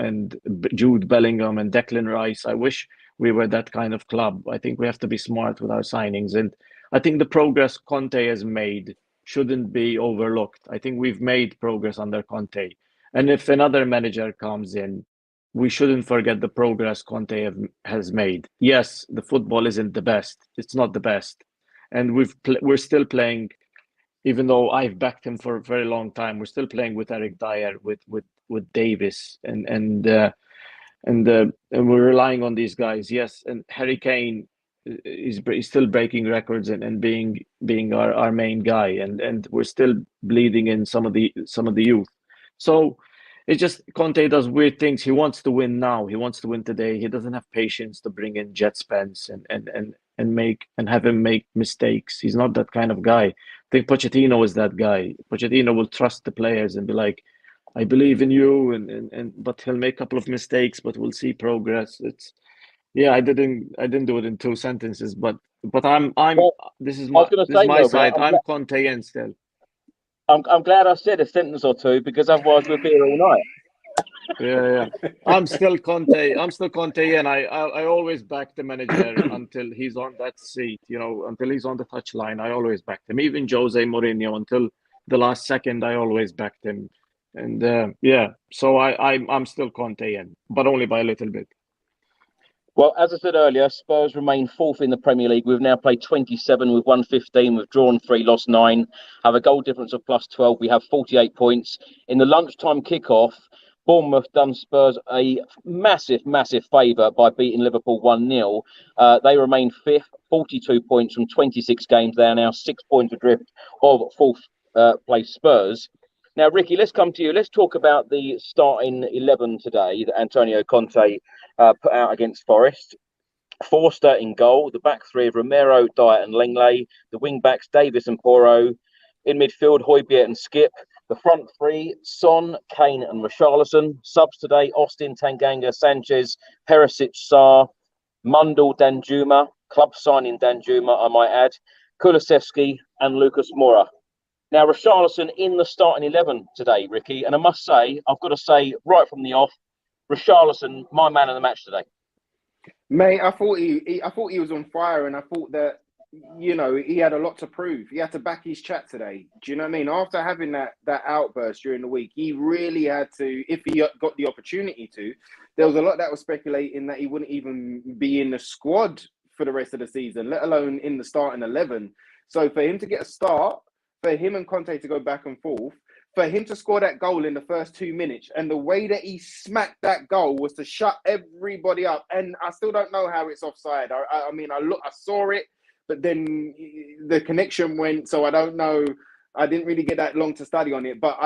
and Jude Bellingham and Declan Rice. I wish we were that kind of club. I think we have to be smart with our signings. And I think the progress Conte has made shouldn't be overlooked. I think we've made progress under Conte. And if another manager comes in, we shouldn't forget the progress Conte has made. Yes, the football isn't the best. It's not the best. And we're still playing, even though I've backed him for a very long time, we're still playing with Eric Dyer, with Davis, and we're relying on these guys. Yes, and Harry Kane is still breaking records and being our main guy, and we're still bleeding in some of the youth. So it's just Conte does weird things. He wants to win now. He wants to win today. He doesn't have patience to bring in Jet Spence and have him make mistakes. He's not that kind of guy. I think Pochettino is that guy. Pochettino will trust the players and be like, I believe in you, but he'll make a couple of mistakes, but we'll see progress. Yeah, I didn't do it in 2 sentences, but I'm Well, this is I was going to say, my Melvin, side. I'm Conte still. I'm glad I said a sentence or two, because otherwise we'll be here all night. Yeah. I'm still Conte, and I always back the manager until he's on that seat, until he's on the touchline. I always backed him. Even Jose Mourinho, until the last second, I always backed him. And so I'm still Conte, but only by a little bit. Well, as I said earlier, Spurs remain fourth in the Premier League. We've now played 27, we've won 15, we've drawn 3, lost 9, have a goal difference of plus 12. We have 48 points. In the lunchtime kickoff, Bournemouth done Spurs a massive favour by beating Liverpool 1-0. They remain fifth, 42 points from 26 games. They are now 6 points adrift of fourth place Spurs. Now, Ricky, let's come to you. Let's talk about the starting 11 today that Antonio Conte put out against Forest. Forster in goal, the back three of Romero, Dyer and Lenglet, the wing backs Davis and Porro, in midfield Højbjerg and Skipp, the front three Son, Kane and Richarlison. Subs today Austin, Tanganga, Sanchez, Perisic, Sarr, Mundell, Danjuma, club signing Danjuma, I might add, Kulusevski and Lucas Moura. Now, Richarlison in the starting 11 today, Ricky, and I must say, I've got to say right from the off, Richarlison, my man of the match today. Mate, I thought he was on fire, and I thought that, he had a lot to prove. He had to back his chat today. Do you know what I mean? After having that outburst during the week, he really had to, if he got the opportunity to. There was a lot that was speculating that he wouldn't even be in the squad for the rest of the season, let alone in the starting 11. So for him to get a start, for him and Conte to go back and forth, for him to score that goal in the first 2 minutes, and the way that he smacked that goal was to shut everybody up. And I still don't know how it's offside. I mean, I saw it, but then the connection went, so I don't know. I didn't really get that long to study on it. But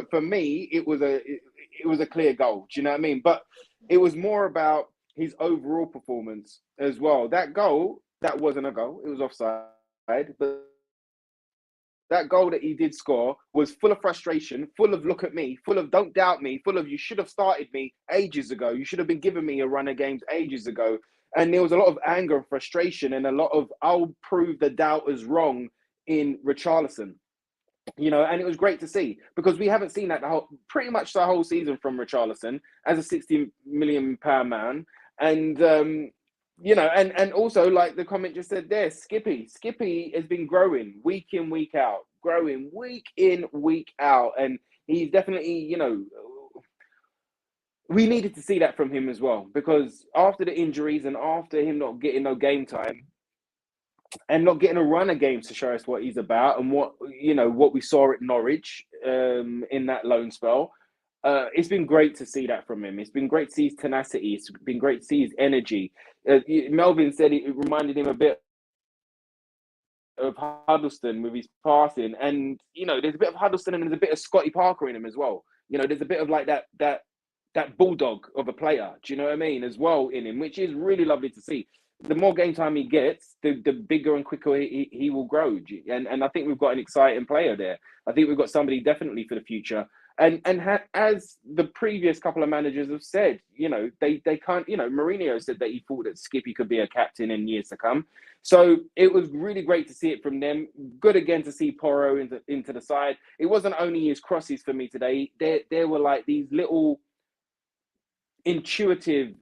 for me, it was a clear goal. Do you know what I mean? But it was more about his overall performance as well. That goal, that wasn't a goal. It was offside, but that goal that he did score was full of frustration, full of look at me, full of don't doubt me, full of you should have started me ages ago. You should have been giving me a run of games ages ago. And there was a lot of anger and frustration and a lot of I'll prove the doubters wrong in Richarlison. And it was great to see, because we haven't seen that pretty much the whole season from Richarlison as a £60 million man. And and also, like the comment just said there, Skippy has been growing week in, week out, and he's definitely, we needed to see that from him as well, because after the injuries and after him not getting no game time and not getting a run of games to show us what he's about and what we saw at Norwich in that loan spell. It's been great to see that from him. It's been great to see his tenacity. It's been great to see his energy. Melvin said it reminded him a bit of Huddleston with his passing. And, there's a bit of Huddleston and there's a bit of Scotty Parker in him as well. There's a bit of like that bulldog of a player, do you know what I mean, as well in him, which is really lovely to see. The more game time he gets, the bigger and quicker he will grow. And I think we've got an exciting player there. I think we've got somebody definitely for the future. And as the previous couple of managers have said, they can't, Mourinho said that he thought that Skippy could be a captain in years to come. So it was really great to see it from them. Good again to see Porro into the side. It wasn't only his crosses for me today. There were like these little intuitive,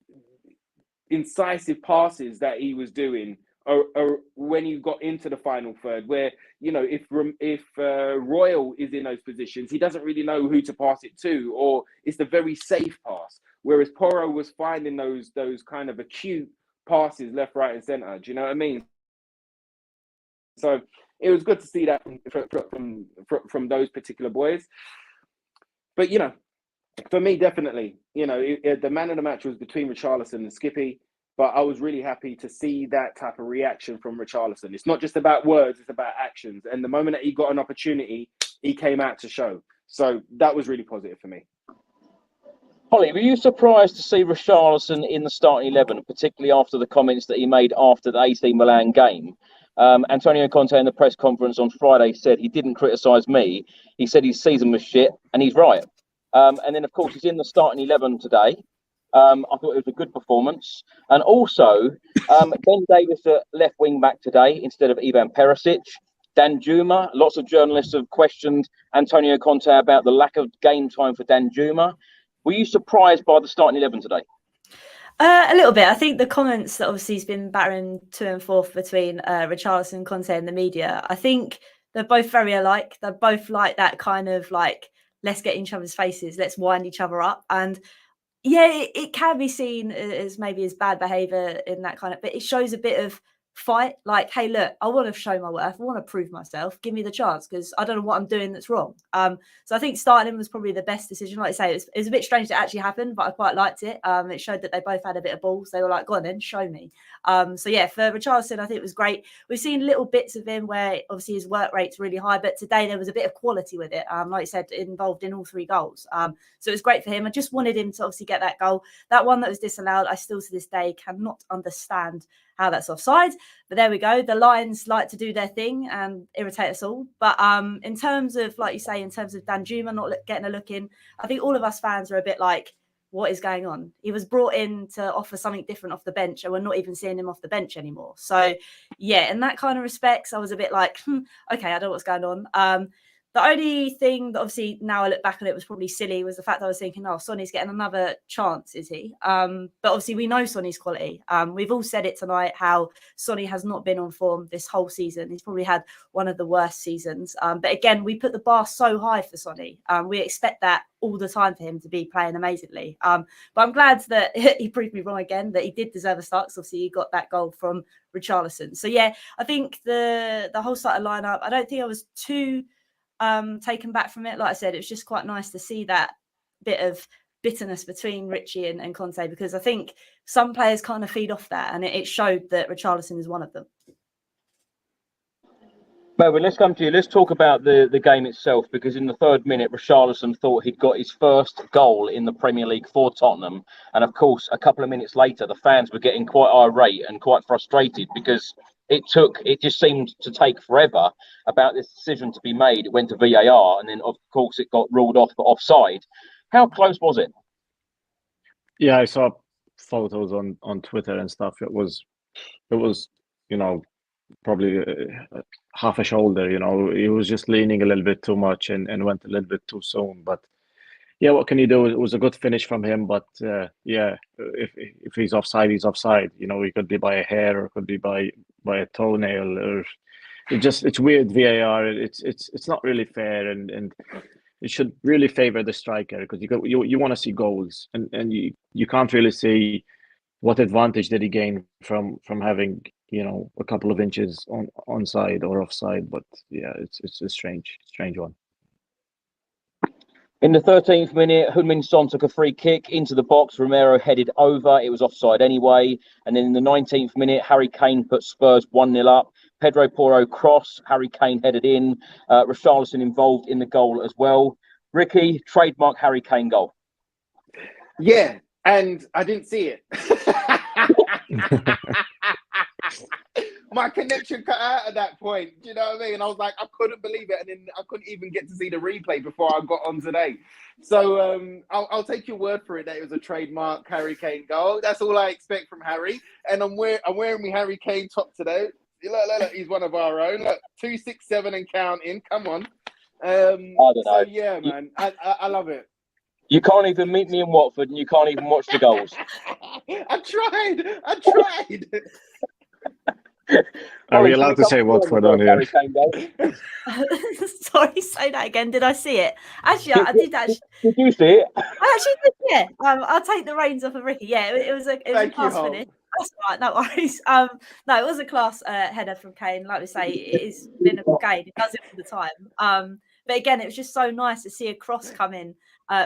incisive passes that he was doing or when you got into the final third, where if Royal is in those positions, he doesn't really know who to pass it to, or it's the very safe pass. Whereas Porro was finding those kind of acute passes left, right, and centre. Do you know what I mean? So it was good to see that from those particular boys. But for me, definitely, the man of the match was between Richarlison and Skippy. But I was really happy to see that type of reaction from Richarlison. It's not just about words, it's about actions. And the moment that he got an opportunity, he came out to show. So that was really positive for me. Holly, were you surprised to see Richarlison in the starting 11, particularly after the comments that he made after the AC Milan game? Antonio Conte in the press conference on Friday said he didn't criticise me. He said his season was shit, and he's right. And then, of course, he's in the starting 11 today. I thought it was a good performance. And also, Ben Davies at left wing back today instead of Ivan Perisic. Danjuma, lots of journalists have questioned Antonio Conte about the lack of game time for Danjuma. Were you surprised by the starting 11 today? A little bit. I think the comments that obviously he's been battering to and forth between Richarlison and Conte and the media, I think they're both very alike. They're both like that kind of like, let's get in each other's faces, let's wind each other up. And yeah, it can be seen as maybe as bad behaviour in that kind of, but it shows a bit of fight. Like, hey, look, I want to show my worth. I want to prove myself. Give me the chance because I don't know what I'm doing that's wrong. So I think starting him was probably the best decision. Like I say, it was a bit strange to actually happen, but I quite liked it. It showed that they both had a bit of balls. They were like, go on then, show me. So yeah, for Richarlison, I think it was great. We've seen little bits of him where obviously his work rate's really high, but today there was a bit of quality with it. Like you said, involved in all 3 goals. So it was great for him. I just wanted him to obviously get that goal. That one that was disallowed, I still to this day cannot understand how that's offside. But there we go. The Lions like to do their thing and irritate us all. But in terms of, like you say, in terms of Danjuma not getting a look in, I think all of us fans are a bit like, what is going on? He was brought in to offer something different off the bench, and we're not even seeing him off the bench anymore. So yeah, in that kind of respects, I was a bit like, okay, I don't know what's going on. The only thing that obviously now I look back on it was probably silly was the fact that I was thinking, oh, Sonny's getting another chance, is he? But obviously we know Sonny's quality. We've all said it tonight, how Sonny has not been on form this whole season. He's probably had one of the worst seasons. But again, we put the bar so high for Sonny. We expect that all the time for him to be playing amazingly. But I'm glad that he proved me wrong again, that he did deserve a start. So obviously he got that goal from Richarlison. So yeah, I think the whole starting lineup, I don't think I was too taken back from it. Like I said, it was just quite nice to see that bit of bitterness between Richie and Conte, because I think some players kind of feed off that, and it showed that Richarlison is one of them. Well, let's come to you. Let's talk about the game itself, because in the 3rd minute, Richarlison thought he'd got his first goal in the Premier League for Tottenham. And of course, a couple of minutes later, the fans were getting quite irate and quite frustrated because it just seemed to take forever about this decision to be made. It went to VAR, and then of course it got ruled off for offside. How close was it? Yeah, I saw photos on Twitter and stuff. It was, you know, probably half a shoulder. You know, he was just leaning a little bit too much and went a little bit too soon. But yeah, what can you do? It was a good finish from him. But yeah, if he's offside, he's offside. You know, he could be by a hair, or it could be by a toenail, or it's weird. VAR. It's not really fair, and it should really favor the striker, because you want to see goals, and you can't really see what advantage did he gain from having, you know, a couple of inches onside or offside. But yeah, it's a strange one. In the 13th minute, Heung-min Son took a free kick into the box. Romero headed over. It was offside anyway. And then in the 19th minute, Harry Kane put Spurs 1-0 up. Pedro Porro cross. Harry Kane headed in. Richarlison involved in the goal as well. Ricky, trademark Harry Kane goal. Yeah, and I didn't see it. My connection cut out at that point. Do you know what I mean? I was like, I couldn't believe it. And then I couldn't even get to see the replay before I got on today. So I'll take your word for it that it was a trademark Harry Kane goal. That's all I expect from Harry. And I'm wearing my Harry Kane top today. Look, he's one of our own. Look, 267 and counting. Come on. I don't know. So yeah, man, I love it. You can't even meet me in Watford, and you can't even watch the goals. I tried. Are we allowed to say Watford on here? Sorry, say that again. Did I see it? Actually, I did actually. Did you see it? I actually did, yeah. I'll take the reins off of Ricky. Yeah, it was a class finish. That's right, no worries. No, it was a class header from Kane. Like we say, it's been a good game. It does it all the time. But again, it was just so nice to see a cross come in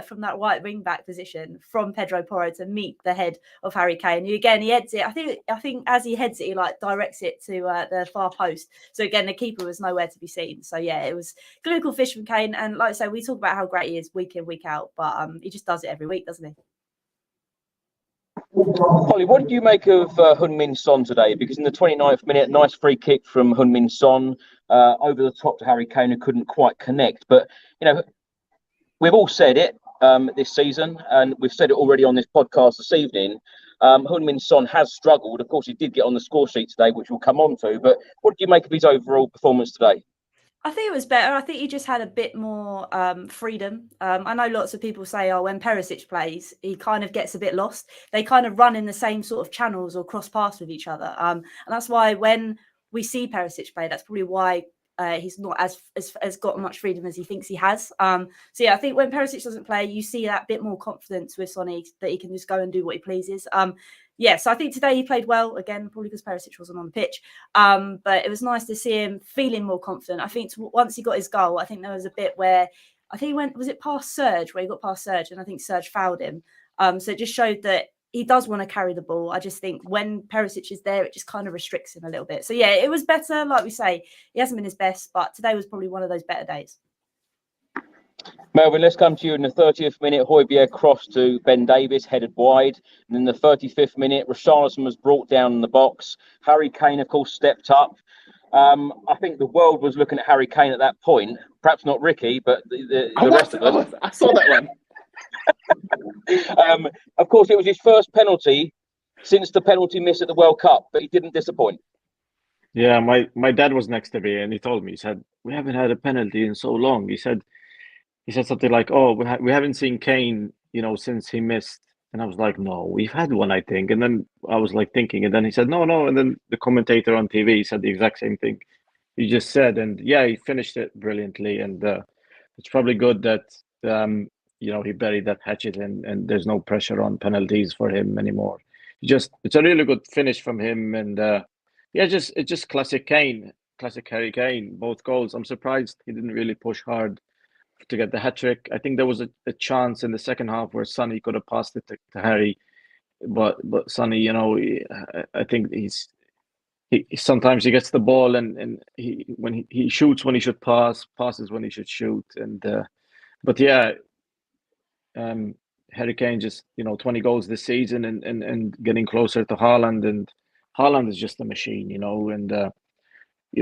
from that right wing back position from Pedro Porro to meet the head of Harry Kane. Again, he heads it. I think as he heads it, he like directs it to the far post. So again, the keeper was nowhere to be seen. So yeah, it was clinical fish from Kane. And like I say, we talk about how great he is week in, week out, but he just does it every week, doesn't he? Holly, what did you make of Heung-min Son today? Because in the 29th minute, nice free kick from Heung-min Son over the top to Harry Kane, who couldn't quite connect. But, you know, we've all said it. this season, and we've said it already on this podcast this evening. Heung-min Son has struggled. Of course, he did get on the score sheet today, which we'll come on to. But what do you make of his overall performance today? I think it was better. I think he just had a bit more freedom. I know lots of people say, oh, when Perisic plays, he kind of gets a bit lost. They kind of run in the same sort of channels or cross paths with each other. And that's why when we see Perisic play, that's probably why he's not as got much freedom as he thinks he has. So yeah, I think when Perisic doesn't play, you see that bit more confidence with Sonny that he can just go and do what he pleases. So I think today he played well, again, probably because Perisic wasn't on the pitch. But it was nice to see him feeling more confident. I think once he got his goal, I think there was a bit where I think he went, was it past Serge, where he got past Serge, and I think Serge fouled him. So it just showed that he does want to carry the ball. I just think when Perisic is there, it just kind of restricts him a little bit. So yeah, it was better. Like we say, he hasn't been his best, but today was probably one of those better days. Melvin, let's come to you in the 30th minute. Højbjerg cross to Ben Davies, headed wide. And in the 35th minute, Richarlison was brought down in the box. Harry Kane, of course, stepped up. I think the world was looking at Harry Kane at that point. Perhaps not Ricky, but the rest of us. I saw that one. Of course, it was his first penalty since the penalty miss at the World Cup, but he didn't disappoint. Yeah, my dad was next to me and he told me, he said, we haven't had a penalty in so long. He said something like, oh, we haven't seen Kane, since he missed. And I was like, no, we've had one, I think. And then I was like thinking, and then he said, no. And then the commentator on TV said the exact same thing he just said. And yeah, he finished it brilliantly. And it's probably good that, he buried that hatchet and there's no pressure on penalties for him anymore. It's a really good finish from him. And it's just classic Kane, classic Harry Kane, both goals. I'm surprised he didn't really push hard to get the hat-trick. I think there was a chance in the second half where Sonny could have passed it to Harry, but Sonny, I think he sometimes he gets the ball and he shoots when he should passes when he should shoot. And Harry Kane just 20 goals this season and getting closer to Haaland, and Haaland is just a machine, and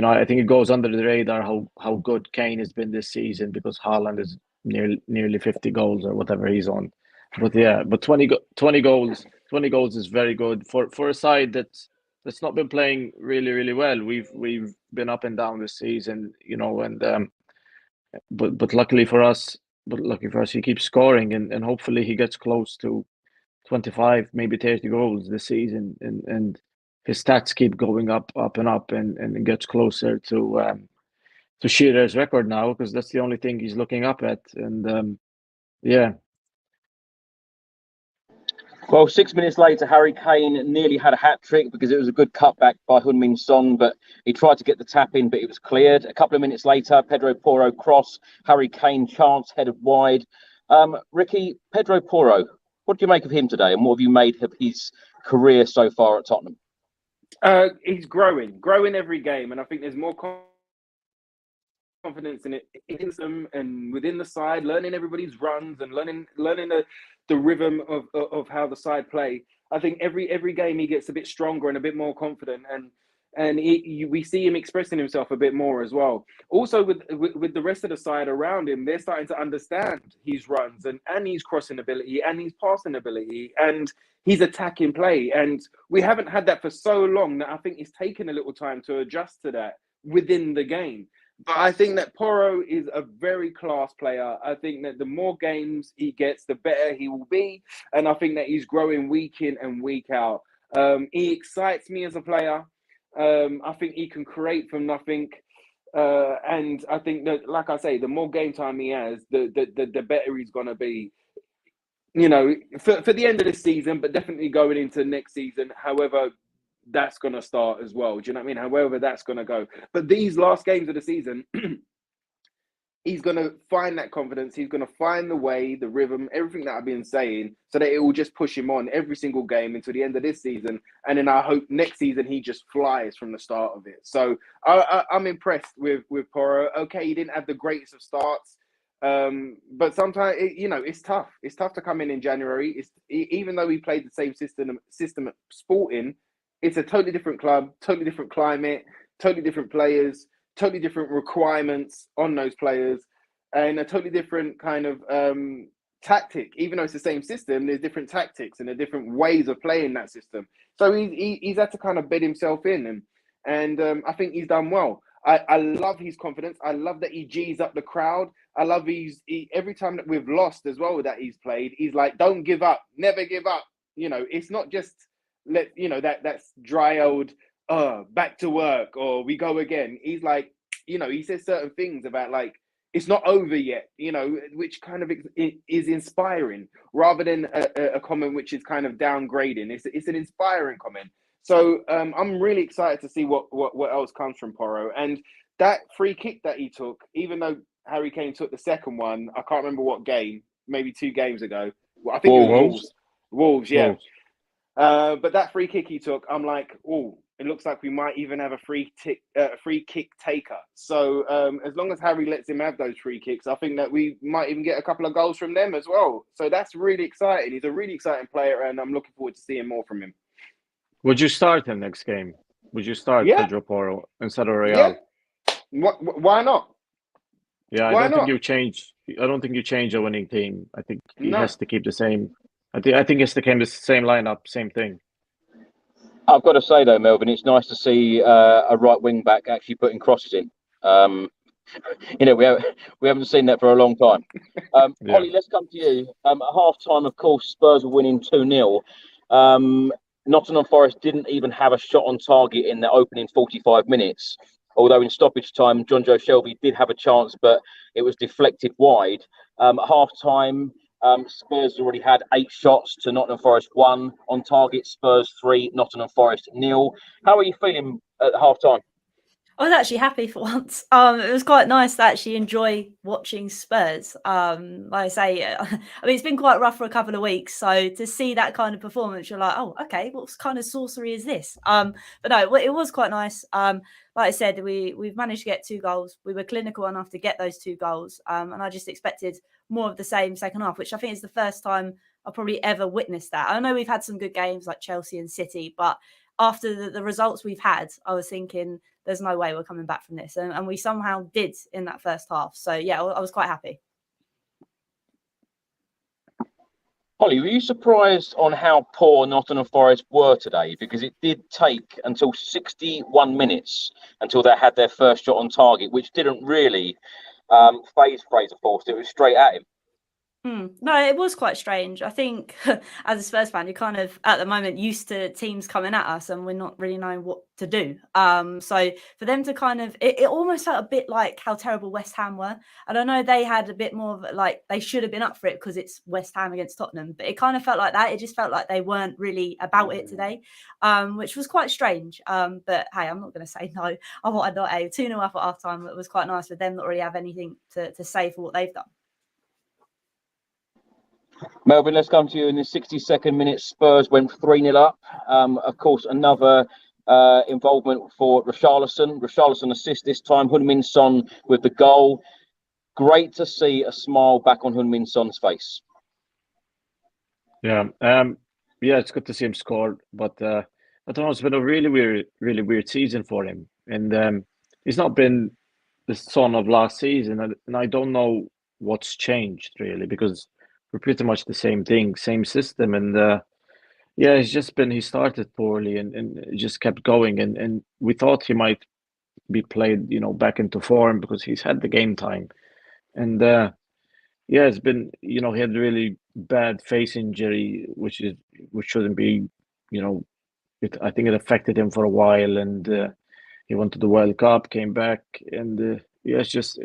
I think it goes under the radar how good Kane has been this season because Haaland is nearly 50 goals or whatever he's on. But 20 goals is very good for a side that's not been playing really, really well. We've been up and down this season, and but luckily for us, he keeps scoring and hopefully he gets close to 25, maybe 30 goals this season, and his stats keep going up and gets closer to Shearer's record now, because that's the only thing he's looking up at. And Well, 6 minutes later, Harry Kane nearly had a hat-trick because it was a good cutback by Heung-min Son, but he tried to get the tap in, but it was cleared. A couple of minutes later, Pedro Porro cross, Harry Kane chance, headed wide. Ricky, Pedro Porro, what do you make of him today, and what have you made of his career so far at Tottenham? He's growing every game, and I think there's more confidence in him and within the side, learning everybody's runs and learning the rhythm of how the side play. I think every game he gets a bit stronger and a bit more confident, and we see him expressing himself a bit more as well. Also with the rest of the side around him, they're starting to understand his runs and his crossing ability and his passing ability and his attacking play. And we haven't had that for so long that I think it's taken a little time to adjust to that within the game. But I think that Porro is a very class player. I think that the more games he gets, the better he will be. And I think that he's growing week in and week out. He excites me as a player. I think he can create from nothing. And I think that, like I say, the more game time he has, the better he's going to be. For the end of this season, but definitely going into next season, however that's going to start as well. Do you know what I mean? However that's going to go. But these last games of the season, he's going to find that confidence. He's going to find the way, the rhythm, everything that I've been saying, so that it will just push him on every single game until the end of this season. And then I hope next season he just flies from the start of it. So I'm impressed with Porro. Okay, he didn't have the greatest of starts. But sometimes, it's tough. It's tough to come in January. Even though we played the same system at Sporting, it's a totally different club, totally different climate, totally different players, totally different requirements on those players, and a totally different kind of tactic. Even though it's the same system, there's different tactics and there are different ways of playing that system. So he's had to kind of bed himself in, and I think he's done well. I love his confidence. I love that he G's up the crowd. I love every time that we've lost as well that he's played, he's like, don't give up, never give up. You know, it's not just that's dry old back to work or we go again. He's like, he says certain things about like it's not over yet, which kind of is inspiring rather than a comment which is kind of downgrading. It's an inspiring comment. So I'm really excited to see what else comes from Porro. And that free kick that he took, even though Harry Kane took the second one, I can't remember what game, maybe 2 games ago. Well, I think it was Wolves, yeah. But that free kick he took, I'm like, oh, it looks like we might even have a free kick taker. So as long as Harry lets him have those free kicks, I think that we might even get a couple of goals from them as well. So that's really exciting. He's a really exciting player, and I'm looking forward to seeing more from him. Would you start him next game? Would you start Pedro Porro instead of Real? Yeah. Why not? Yeah, I don't think you change a winning team. I think he has to keep the same. I think he has to keep the same lineup, same thing. I've got to say though, Melvin, it's nice to see a right wing back actually putting crosses in. We haven't seen that for a long time. Holly, let's come to you. At half time, of course, Spurs were winning 2-0. Nottingham Forest didn't even have a shot on target in the opening 45 minutes. Although in stoppage time, John Joe Shelby did have a chance, but it was deflected wide. At half time, Spurs already had 8 shots to Nottingham Forest 1 on target. Spurs 3, Nottingham Forest 0. How are you feeling at half time? I was actually happy for once. It was quite nice to actually enjoy watching Spurs. Like I say, I mean, it's been quite rough for a couple of weeks. So to see that kind of performance, you're like, oh, okay, what kind of sorcery is this? But no, it was quite nice. Like I said, we've managed to get 2 goals. We were clinical enough to get those 2 goals. And I just expected more of the same second half, which I think is the first time I've probably ever witnessed that. I know we've had some good games like Chelsea and City, but after the results we've had, I was thinking there's no way we're coming back from this. And we somehow did in that first half. So, yeah, I was quite happy. Holly, were you surprised on how poor Nottingham Forest were today? Because it did take until 61 minutes until they had their first shot on target, which didn't really phase Fraser Forster. It was straight at him. No, it was quite strange. I think as a Spurs fan, you're kind of at the moment used to teams coming at us and we're not really knowing what to do. So for them to kind of, it almost felt a bit like how terrible West Ham were. And I know they had a bit more of like, they should have been up for it because it's West Ham against Tottenham, but it kind of felt like that. It just felt like they weren't really about it today, which was quite strange. But hey, I'm not going to say no. I wanted not a 2-0 up at half time. It was quite nice for them not really have anything to say for what they've done. Melvin, let's come to you in the 62nd minute. Spurs went 3-0 up. Of course, another involvement for Richarlison. Richarlison assist this time. Heung-min Son with the goal. Great to see a smile back on Heung-min Son's face. Yeah, it's good to see him score. But I don't know, it's been a really weird season for him. And he's not been the Son of last season. And I don't know what's changed, really, because we're pretty much the same thing, same system. And he started poorly and just kept going. And we thought he might be played, back into form because he's had the game time. And it's been, he had really bad face injury, which shouldn't be, I think it affected him for a while. And he went to the World Cup, came back, and it's just.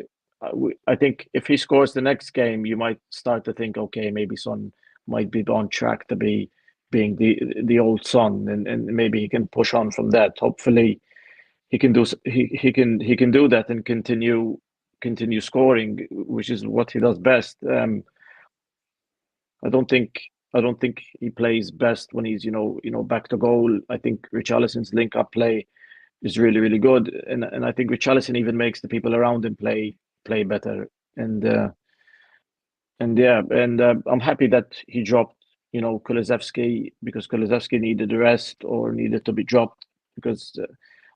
I think if he scores the next game, you might start to think, okay, maybe Son might be on track to being the old Son, and maybe he can push on from that. Hopefully, he can do that and continue scoring, which is what he does best. I don't think he plays best when he's back to goal. I think Richarlison's link-up play is really good, and I think Richarlison even makes the people around him play better, and I'm happy that he dropped Kulusevski, because Kulusevski needed a rest or needed to be dropped, because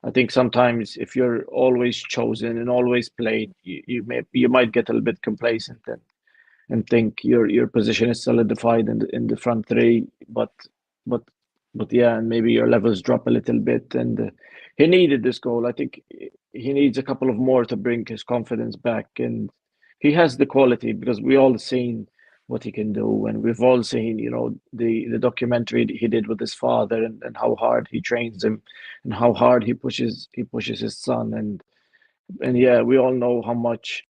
I think sometimes if you're always chosen and always played, you might get a little bit complacent think your position is solidified in the front three. But yeah, and maybe your levels drop a little bit. And he needed this goal. I think he needs a couple of more to bring his confidence back. And he has the quality, because we all seen what he can do, and we've all seen, the documentary he did with his father, and how hard he trains him, and how hard he pushes his son. And yeah, we all know how much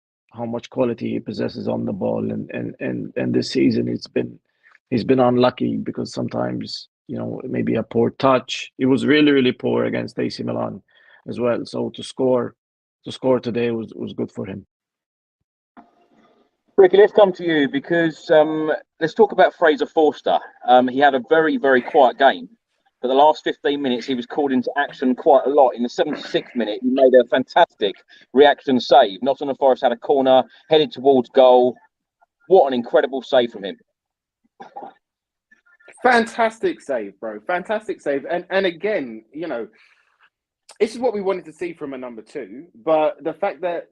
quality he possesses on the ball. And this season he's been unlucky, because sometimes, maybe a poor touch. He was really, really poor against AC Milan as well. So to score today was good for him. Ricky, let's come to you, because let's talk about Fraser Forster. He had a very, very quiet game. For the last 15 minutes, he was called into action quite a lot. In the 76th minute, he made a fantastic reaction save. Nottingham Forest had a corner, headed towards goal. What an incredible save from him. Fantastic save, bro. Fantastic save. And again, this is what we wanted to see from a number 2. But the fact that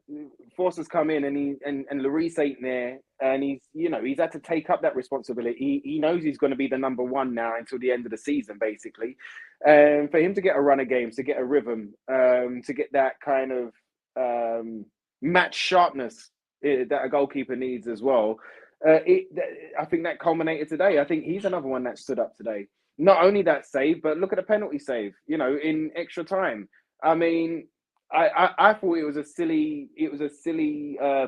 Forster's come in and Lloris ain't there, and he's had to take up that responsibility. He knows he's going to be the number 1 now until the end of the season, basically. And for him to get a run of games, to get a rhythm, to get that kind of match sharpness that a goalkeeper needs as well. I think that culminated today. I think he's another one that stood up today. Not only that save, but look at the penalty save, in extra time. I mean, I thought it was a silly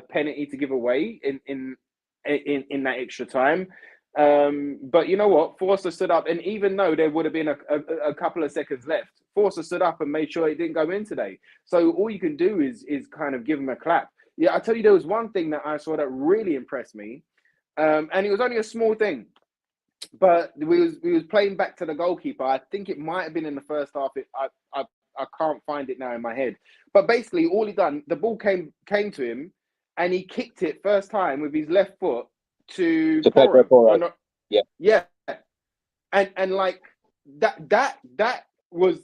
penalty to give away in that extra time. But you know what? Forster stood up, and even though there would have been a couple of seconds left, Forster stood up and made sure it didn't go in today. So all you can do is kind of give him a clap. Yeah, I tell you, there was one thing that I saw that really impressed me. And it was only a small thing, but we was playing back to the goalkeeper. I think it might have been in the first half. I can't find it now in my head. But basically, all he done, the ball came to him, and he kicked it first time with his left foot to Pedro Porro. No, yeah. And like that was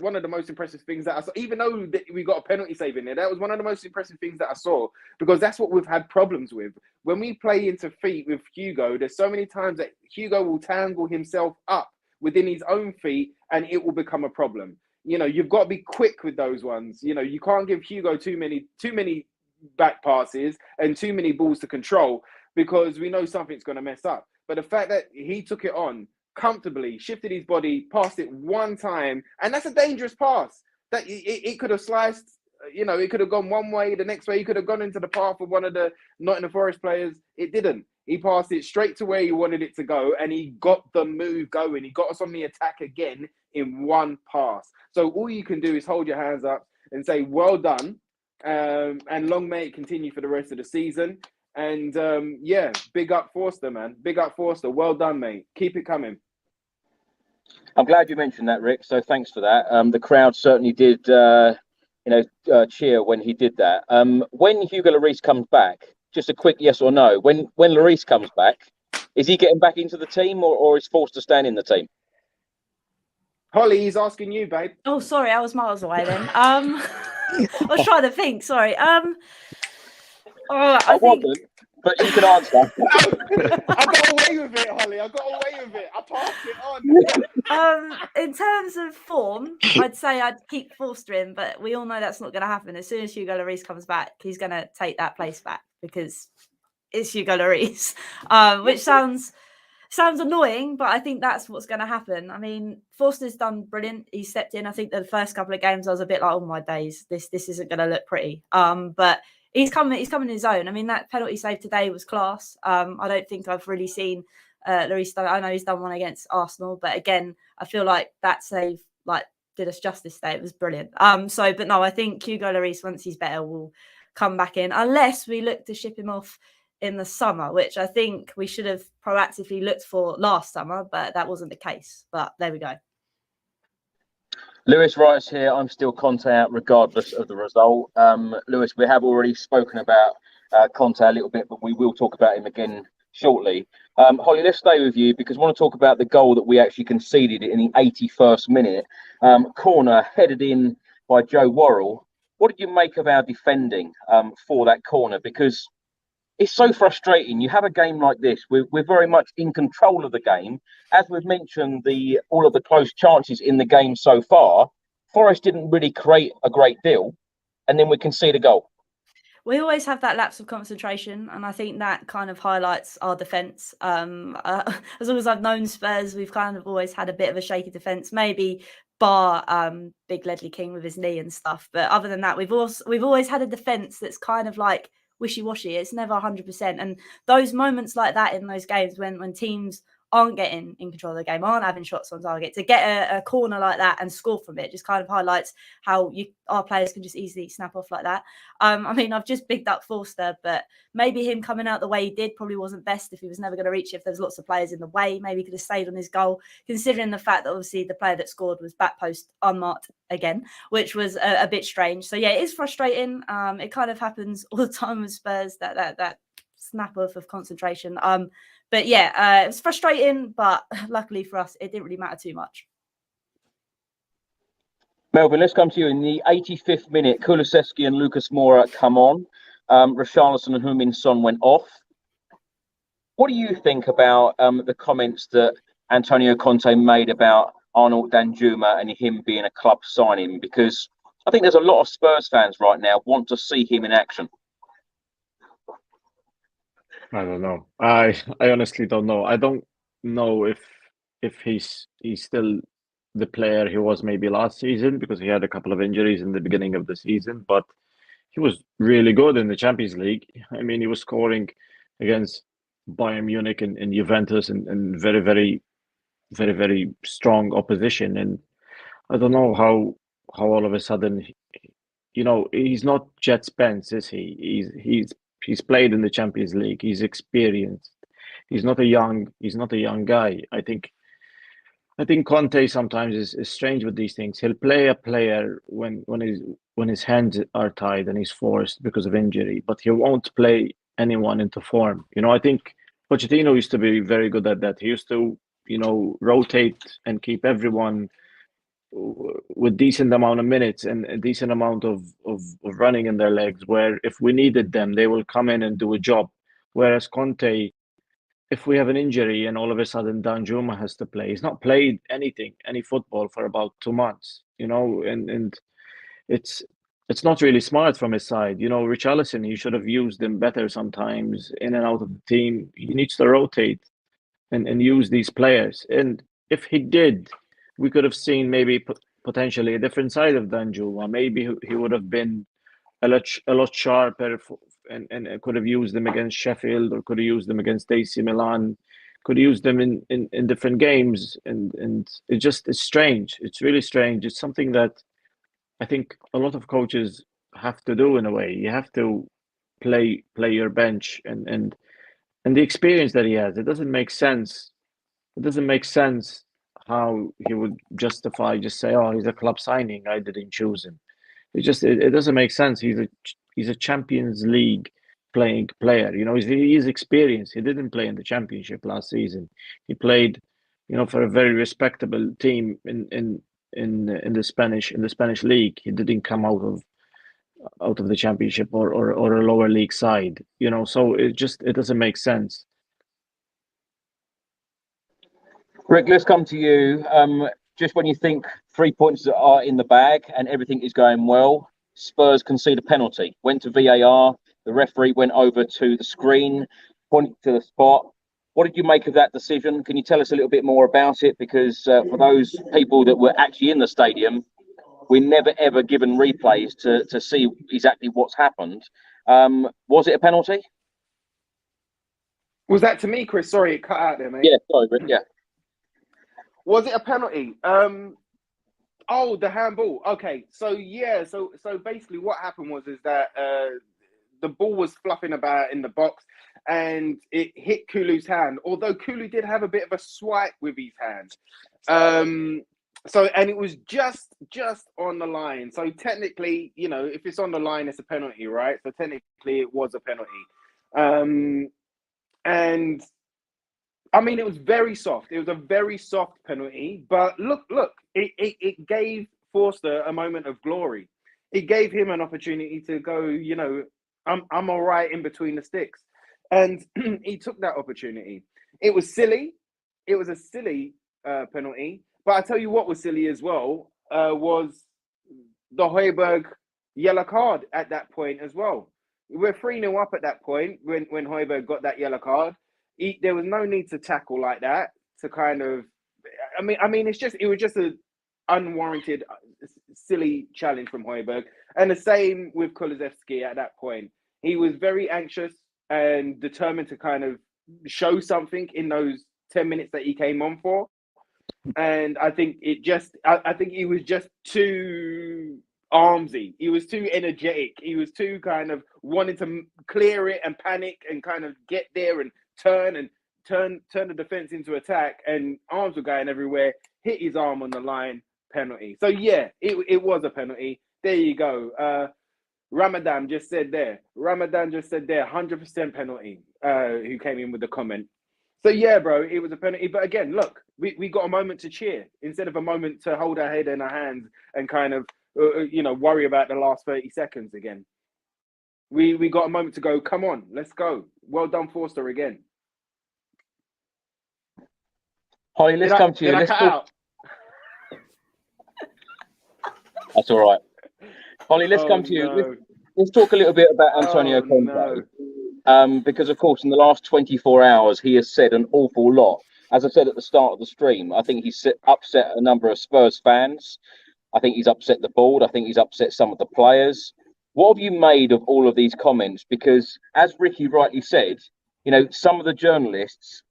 one of the most impressive things that I saw. Even though we got a penalty save in there, that was one of the most impressive things that I saw, because that's what we've had problems with. When we play into feet with Hugo, there's so many times that Hugo will tangle himself up within his own feet, and it will become a problem. You've got to be quick with those ones. You can't give Hugo too many back passes and too many balls to control, because we know something's going to mess up. But the fact that he took it on comfortably, shifted his body, passed it one time, and that's a dangerous pass. That it could have sliced, it could have gone one way, the next way, he could have gone into the path of one of the Nottingham Forest players. It didn't. He passed it straight to where he wanted it to go, and he got the move going. He got us on the attack again in one pass. So all you can do is hold your hands up and say, well done, and long may it continue for the rest of the season. And yeah, big up Forster, man. Big up Forster. Well done, mate. Keep it coming. I'm glad you mentioned that, Rick. So thanks for that. The crowd certainly did, cheer when he did that. When Hugo Lloris comes back, just a quick yes or no. When Lloris comes back, is he getting back into the team, or is Forster staying in the team? Holly, he's asking you, babe. Oh, sorry, I was miles away then. I was trying to think. Sorry. I think... wasn't, but you can answer. I got away with it, Holly. I got away with it. I passed it on. In terms of form, I'd say I'd keep Forster in, but we all know that's not going to happen. As soon as Hugo Lloris comes back, he's going to take that place back, because it's Hugo Lloris, which sounds annoying, but I think that's what's going to happen. I mean, Forster's done brilliant. He stepped in. I think the first couple of games I was a bit like, oh my days, this isn't going to look pretty. But he's coming in his own. I mean, that penalty save today was class. I don't think I've really seen Lloris done. I know he's done one against Arsenal, but again, I feel like that save did us justice today. It was brilliant. But no, I think Hugo Lloris, once he's better, will come back in, unless we look to ship him off in the summer, which I think we should have proactively looked for last summer, but that wasn't the case. But there we go. Lewis writes here, I'm still Conte out regardless of the result. Lewis, we have already spoken about Conte a little bit, but we will talk about him again shortly. Holly, let's stay with you, because I want to talk about the goal that we actually conceded in the 81st minute. Corner headed in by Joe Worrell. What did you make of our defending for that corner? Because it's so frustrating. You have a game like this. We're very much in control of the game. As we've mentioned, all of the close chances in the game so far, Forest didn't really create a great deal, and then we concede a goal. We always have that lapse of concentration, and I think that kind of highlights our defence. As long as I've known Spurs, we've kind of always had a bit of a shaky defence, maybe bar Big Ledley King with his knee and stuff. But other than that, we've always had a defence that's kind of like wishy-washy. It's never 100%. And those moments like that in those games when teams aren't getting in control of the game, aren't having shots on target, to get a corner like that and score from it just kind of highlights how our players can just easily snap off like that. I mean, I've just bigged up Forster, but maybe him coming out the way he did probably wasn't best if he was never going to reach it. If there's lots of players in the way, maybe he could have stayed on his goal, considering the fact that obviously the player that scored was back post unmarked again, which was a bit strange. So yeah, it is frustrating. It kind of happens all the time with Spurs, that snap off of concentration. But yeah, it was frustrating, but luckily for us, it didn't really matter too much. Melvin, let's come to you. In the 85th minute, Kulusevski and Lucas Moura come on. Richarlison and Heung-min Son went off. What do you think about the comments that Antonio Conte made about Arnold Danjuma and him being a club signing? Because I think there's a lot of Spurs fans right now want to see him in action. I don't know. I honestly don't know. I don't know if he's still the player he was maybe last season, because he had a couple of injuries in the beginning of the season, but he was really good in the Champions League. I mean, he was scoring against Bayern Munich and Juventus and very, very, very, very strong opposition. And I don't know how all of a sudden, he's not Jet Spence, is he? He's played in the Champions League. He's experienced. He's not a young guy. I think Conte sometimes is strange with these things. He'll play a player when his hands are tied and he's forced because of injury, but he won't play anyone into form. I think Pochettino used to be very good at that. He used to, rotate and keep everyone with decent amount of minutes and a decent amount of running in their legs, where if we needed them, they will come in and do a job. Whereas Conte, if we have an injury and all of a sudden Danjuma has to play, he's not played any football for about 2 months, and it's not really smart from his side. Richarlison, he should have used him better sometimes in and out of the team. He needs to rotate and use these players. And if he did, we could have seen maybe potentially a different side of Danjuma. Maybe he would have been a lot sharper and could have used them against Sheffield, or could have used them against AC Milan, could have used them in different games. And it's strange. It's really strange. It's something that I think a lot of coaches have to do in a way. You have to play your bench and the experience that he has. It doesn't make sense. It doesn't make sense how he would justify, just say, "Oh, he's a club signing, I didn't choose him." It doesn't make sense. He's a Champions League playing player. He's experienced. He didn't play in the Championship last season. He played, for a very respectable team in the Spanish league. He didn't come out of the Championship or a lower league side. So it doesn't make sense. Rick, let's come to you. Just when you think 3 points are in the bag and everything is going well, Spurs concede a penalty. Went to VAR. The referee went over to the screen, pointed to the spot. What did you make of that decision? Can you tell us a little bit more about it? Because for those people that were actually in the stadium, we're never ever given replays to see exactly what's happened. Was it a penalty? Was that to me, Chris? Sorry, it cut out there, mate. Yeah, sorry, Rick. Yeah. Was it a penalty? Oh, the handball. Okay, so basically what happened was that the ball was fluffing about in the box and it hit Kulu's hand, although Kulu did have a bit of a swipe with his hand. And it was just on the line. So technically, if it's on the line, it's a penalty, right? So technically it was a penalty. And I mean, it was very soft. It was a very soft penalty. But look, it gave Forster a moment of glory. It gave him an opportunity to go, I'm all right in between the sticks. and he took that opportunity. It was silly. It was a silly penalty. But I tell you what was silly as well was the Højbjerg yellow card at that point as well. We're 3-0 up at that point when Højbjerg got that yellow card. There was no need to tackle like that to kind of. I mean, it was just an unwarranted, silly challenge from Højbjerg, and the same with Kulusevski at that point. He was very anxious and determined to kind of show something in those 10 minutes that he came on for, and I think I think he was just too armsy. He was too energetic. He was too kind of wanting to clear it and panic and kind of get there and turn the defense into attack, and arms were going everywhere. Hit his arm on the line, penalty. So yeah, it was a penalty. There you go. Ramadan just said there, 100% penalty. Who came in with the comment. So yeah, bro, it was a penalty. But again, look, we got a moment to cheer instead of a moment to hold our head in our hands and kind of worry about the last 30 seconds again. We got a moment to go, come on, let's go. Well done, Forster, again. Holly, let's come to you. Let's talk. That's all right. Holly, let's come to you. Let's talk a little bit about Antonio Conte. No. Because, of course, in the last 24 hours, he has said an awful lot. As I said at the start of the stream, I think he's upset a number of Spurs fans. I think he's upset the board. I think he's upset some of the players. What have you made of all of these comments? Because, as Ricky rightly said, some of the journalists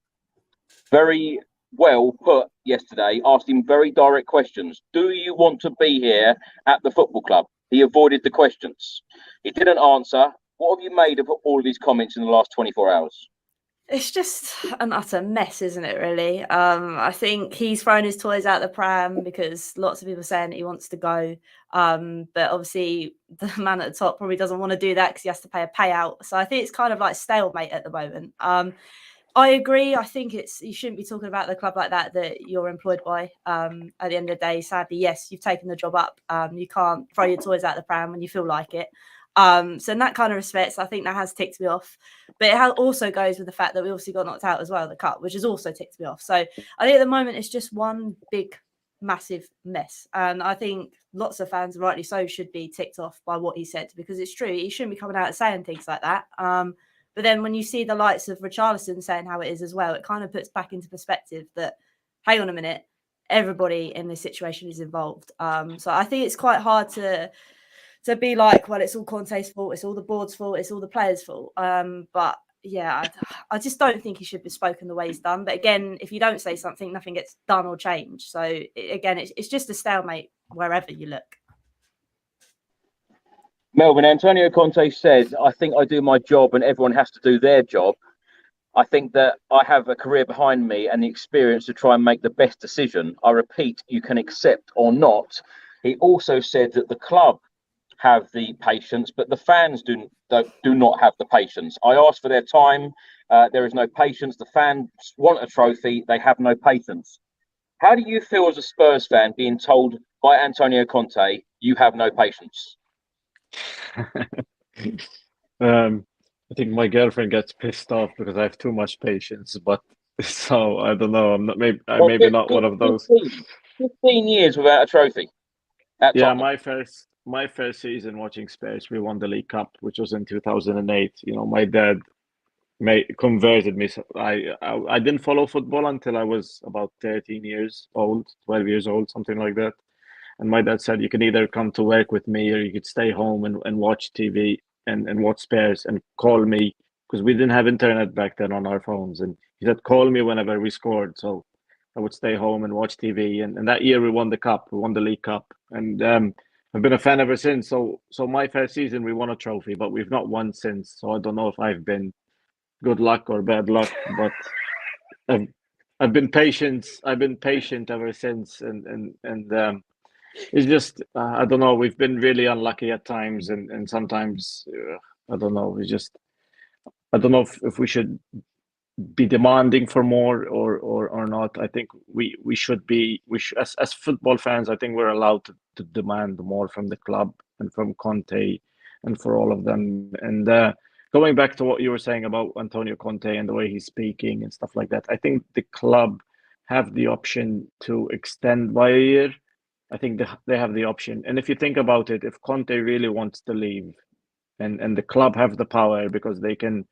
very well put yesterday asked him very direct questions. Do you want to be here at the football club? He avoided the questions. He didn't answer. What have you made of all of these comments in the last 24 hours? It's just an utter mess, isn't it, really? I think he's thrown his toys out the pram because lots of people are saying that he wants to go. But obviously the man at the top probably doesn't want to do that because he has to pay a payout. So I think it's kind of like stalemate at the moment. I agree. I think you shouldn't be talking about the club like that you're employed by. At the end of the day, sadly, yes, you've taken the job up. You can't throw your toys out the pram when you feel like it. So in that kind of respects, I think that has ticked me off. But it also goes with the fact that we obviously got knocked out as well in the cup, which has also ticked me off. So I think at the moment it's just one big, massive mess. And I think lots of fans, rightly so, should be ticked off by what he said because it's true. He shouldn't be coming out and saying things like that. But then when you see the likes of Richarlison saying how it is as well, it kind of puts back into perspective that, hang on a minute, everybody in this situation is involved. So I think it's quite hard to be like, well, it's all Conte's fault, it's all the board's fault, it's all the players' fault. But yeah, I just don't think he should be spoken the way he's done. But again, if you don't say something, nothing gets done or changed. So again, it's just a stalemate wherever you look. Melvin, Antonio Conte said, I think I do my job and everyone has to do their job. I think that I have a career behind me and the experience to try and make the best decision. I repeat, you can accept or not. He also said that the club have the patience, but the fans do not have the patience. I asked for their time. There is no patience. The fans want a trophy. They have no patience. How do you feel as a Spurs fan being told by Antonio Conte, you have no patience? I think my girlfriend gets pissed off because I have too much patience, but so I don't know. I'm not maybe not one of those. 15 years without a trophy. Yeah, my first season watching Spurs, we won the League Cup, which was in 2008. My dad converted me. I didn't follow football until I was about 13 years old, 12 years old, something like that. And my dad said, you can either come to work with me or you could stay home and watch TV and watch Spurs and call me, because we didn't have internet back then on our phones. And he said, call me whenever we scored. So I would stay home and watch TV. And that year we won the cup. We won the League Cup. And I've been a fan ever since. So my first season, we won a trophy, but we've not won since. So I don't know if I've been good luck or bad luck, but I've been patient. I've been patient ever since. And it's just, I don't know, we've been really unlucky at times. And sometimes, I don't know, I don't know if we should be demanding for more or not. I think we should be, as football fans, I think we're allowed to demand more from the club and from Conte and for all of them. And going back to what you were saying about Antonio Conte and the way he's speaking and stuff like that, I think the club have the option to extend by a year. I think they have the option. And if you think about it, if Conte really wants to leave, and the club have the power, because they can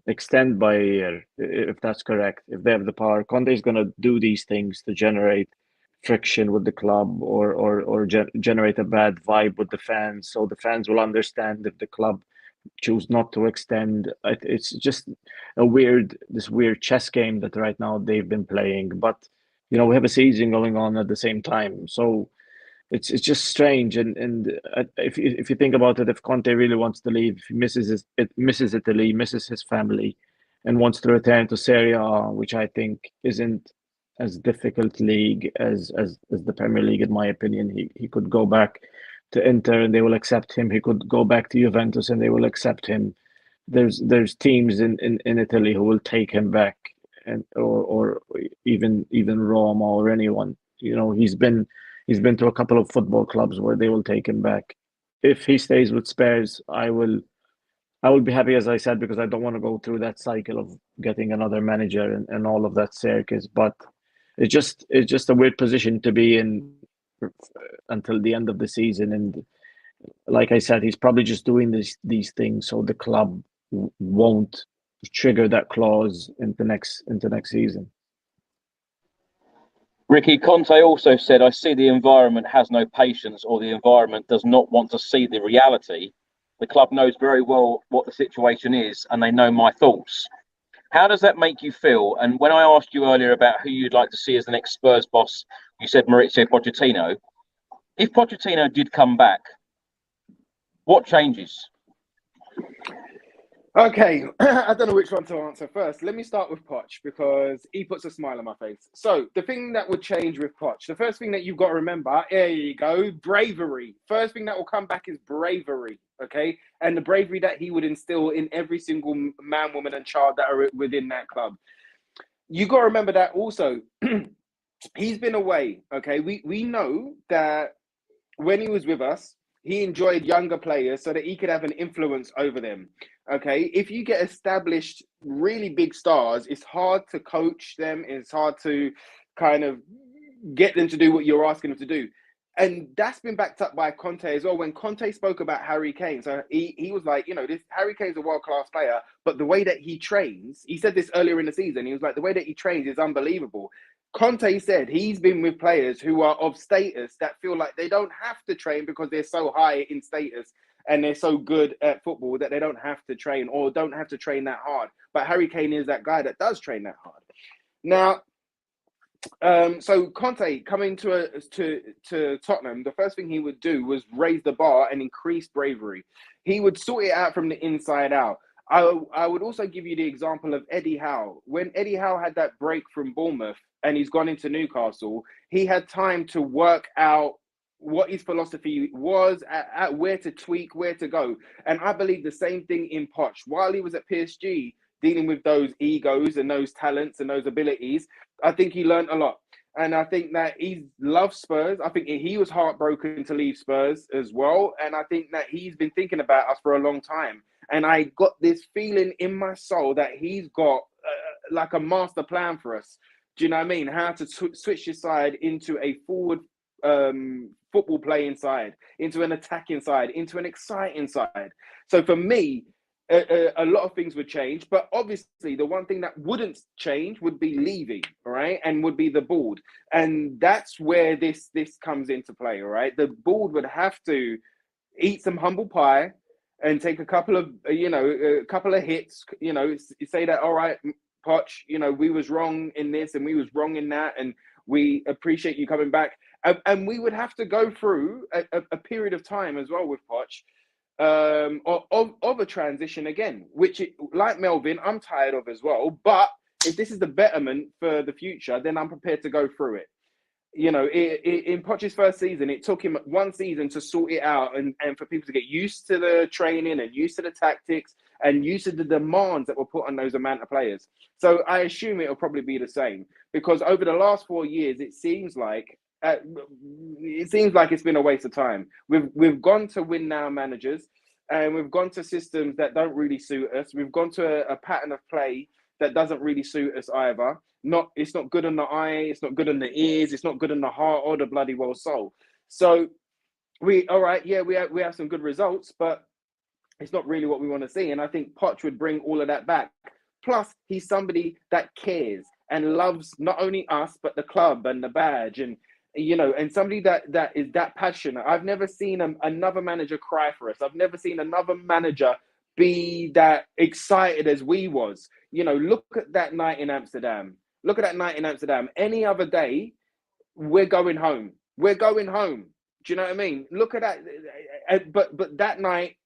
extend by a year, if that's correct. If they have the power, Conte is going to do these things to generate friction with the club, or generate a bad vibe with the fans, so the fans will understand if the club choose not to extend. It's just this weird chess game that right now they've been playing. But we have a season going on at the same time, so it's just strange. And if you think about it, if Conte really wants to leave, he misses Italy, misses his family, and wants to return to Serie A, which I think isn't as difficult league as the Premier League, in my opinion. He could go back to Inter and they will accept him. He could go back to Juventus and they will accept him. There's teams in Italy who will take him back, and or even Roma or anyone. He's been to a couple of football clubs where they will take him back. If he stays with Spurs, I will be happy, as I said, because I don't want to go through that cycle of getting another manager and all of that circus. But it's just a weird position to be in until the end of the season. And like I said, he's probably just doing these things so the club won't trigger that clause into next season. Ricky, Conte also said, I see the environment has no patience, or the environment does not want to see the reality. The club knows very well what the situation is, and they know my thoughts. How does that make you feel? And when I asked you earlier about who you'd like to see as the next Spurs boss, you said Mauricio Pochettino. If Pochettino did come back, what changes? Okay, I don't know which one to answer first. Let me start with Poch, because he puts a smile on my face. So the thing that would change with Poch, the first thing that you've got to remember, there you go, bravery. First thing that will come back is bravery, okay? And the bravery that he would instill in every single man, woman, and child that are within that club. You got to remember that also, he's been away, okay? We know that when he was with us, he enjoyed younger players so that he could have an influence over them. Okay, if you get established, really big stars, it's hard to coach them. It's hard to kind of get them to do what you're asking them to do. And that's been backed up by Conte as well. When Conte spoke about Harry Kane, so he was like, this Harry Kane's a world-class player, but the way that he trains, he said this earlier in the season, he was like, the way that he trains is unbelievable. Conte said he's been with players who are of status that feel like they don't have to train because they're so high in status and they're so good at football that they don't have to train, or don't have to train that hard. But Harry Kane is that guy that does train that hard. Now, so Conte coming to Tottenham, the first thing he would do was raise the bar and increase bravery. He would sort it out from the inside out. I would also give you the example of Eddie Howe. When Eddie Howe had that break from Bournemouth and he's gone into Newcastle, he had time to work out what his philosophy was, at where to tweak, where to go. And I believe the same thing in Poch. While he was at PSG, dealing with those egos and those talents and those abilities, I think he learned a lot. And I think that he loves Spurs. I think he was heartbroken to leave Spurs as well. And I think that he's been thinking about us for a long time. And I got this feeling in my soul that he's got like a master plan for us. Do you know what I mean? How to switch your side into a forward football playing side, into an attacking side, into an exciting side. So for me, a lot of things would change, but obviously the one thing that wouldn't change would be leaving, all right, and would be the board. And that's where this comes into play, all right? The board would have to eat some humble pie and take a couple of hits, say that, all right, Poch, we was wrong in this and we was wrong in that, and we appreciate you coming back. And we would have to go through a period of time as well with Poch, of a transition again, which, like Melvin, I'm tired of as well. But if this is the betterment for the future, then I'm prepared to go through it. In Poch's first season, it took him one season to sort it out and for people to get used to the training and used to the tactics and used to the demands that were put on those amount of players. So I assume it'll probably be the same, because over the last 4 years, it seems like it's been a waste of time. We've gone to win now managers. and we've gone to systems that don't really suit us. We've gone to a pattern of play that doesn't really suit us either. It's not good on the eye, it's not good on the ears, it's not good on the heart or the bloody well soul. So we have some good results, but it's not really what we want to see. And I think Poch would bring all of that back. Plus, he's somebody that cares and loves not only us, but the club and the badge, and and somebody that is that passionate. I've never seen another manager cry for us. I've never seen another manager be that excited as we was. Look at that night in Amsterdam. Any other day, we're going home. We're going home. Do you know what I mean? Look at that. But that night,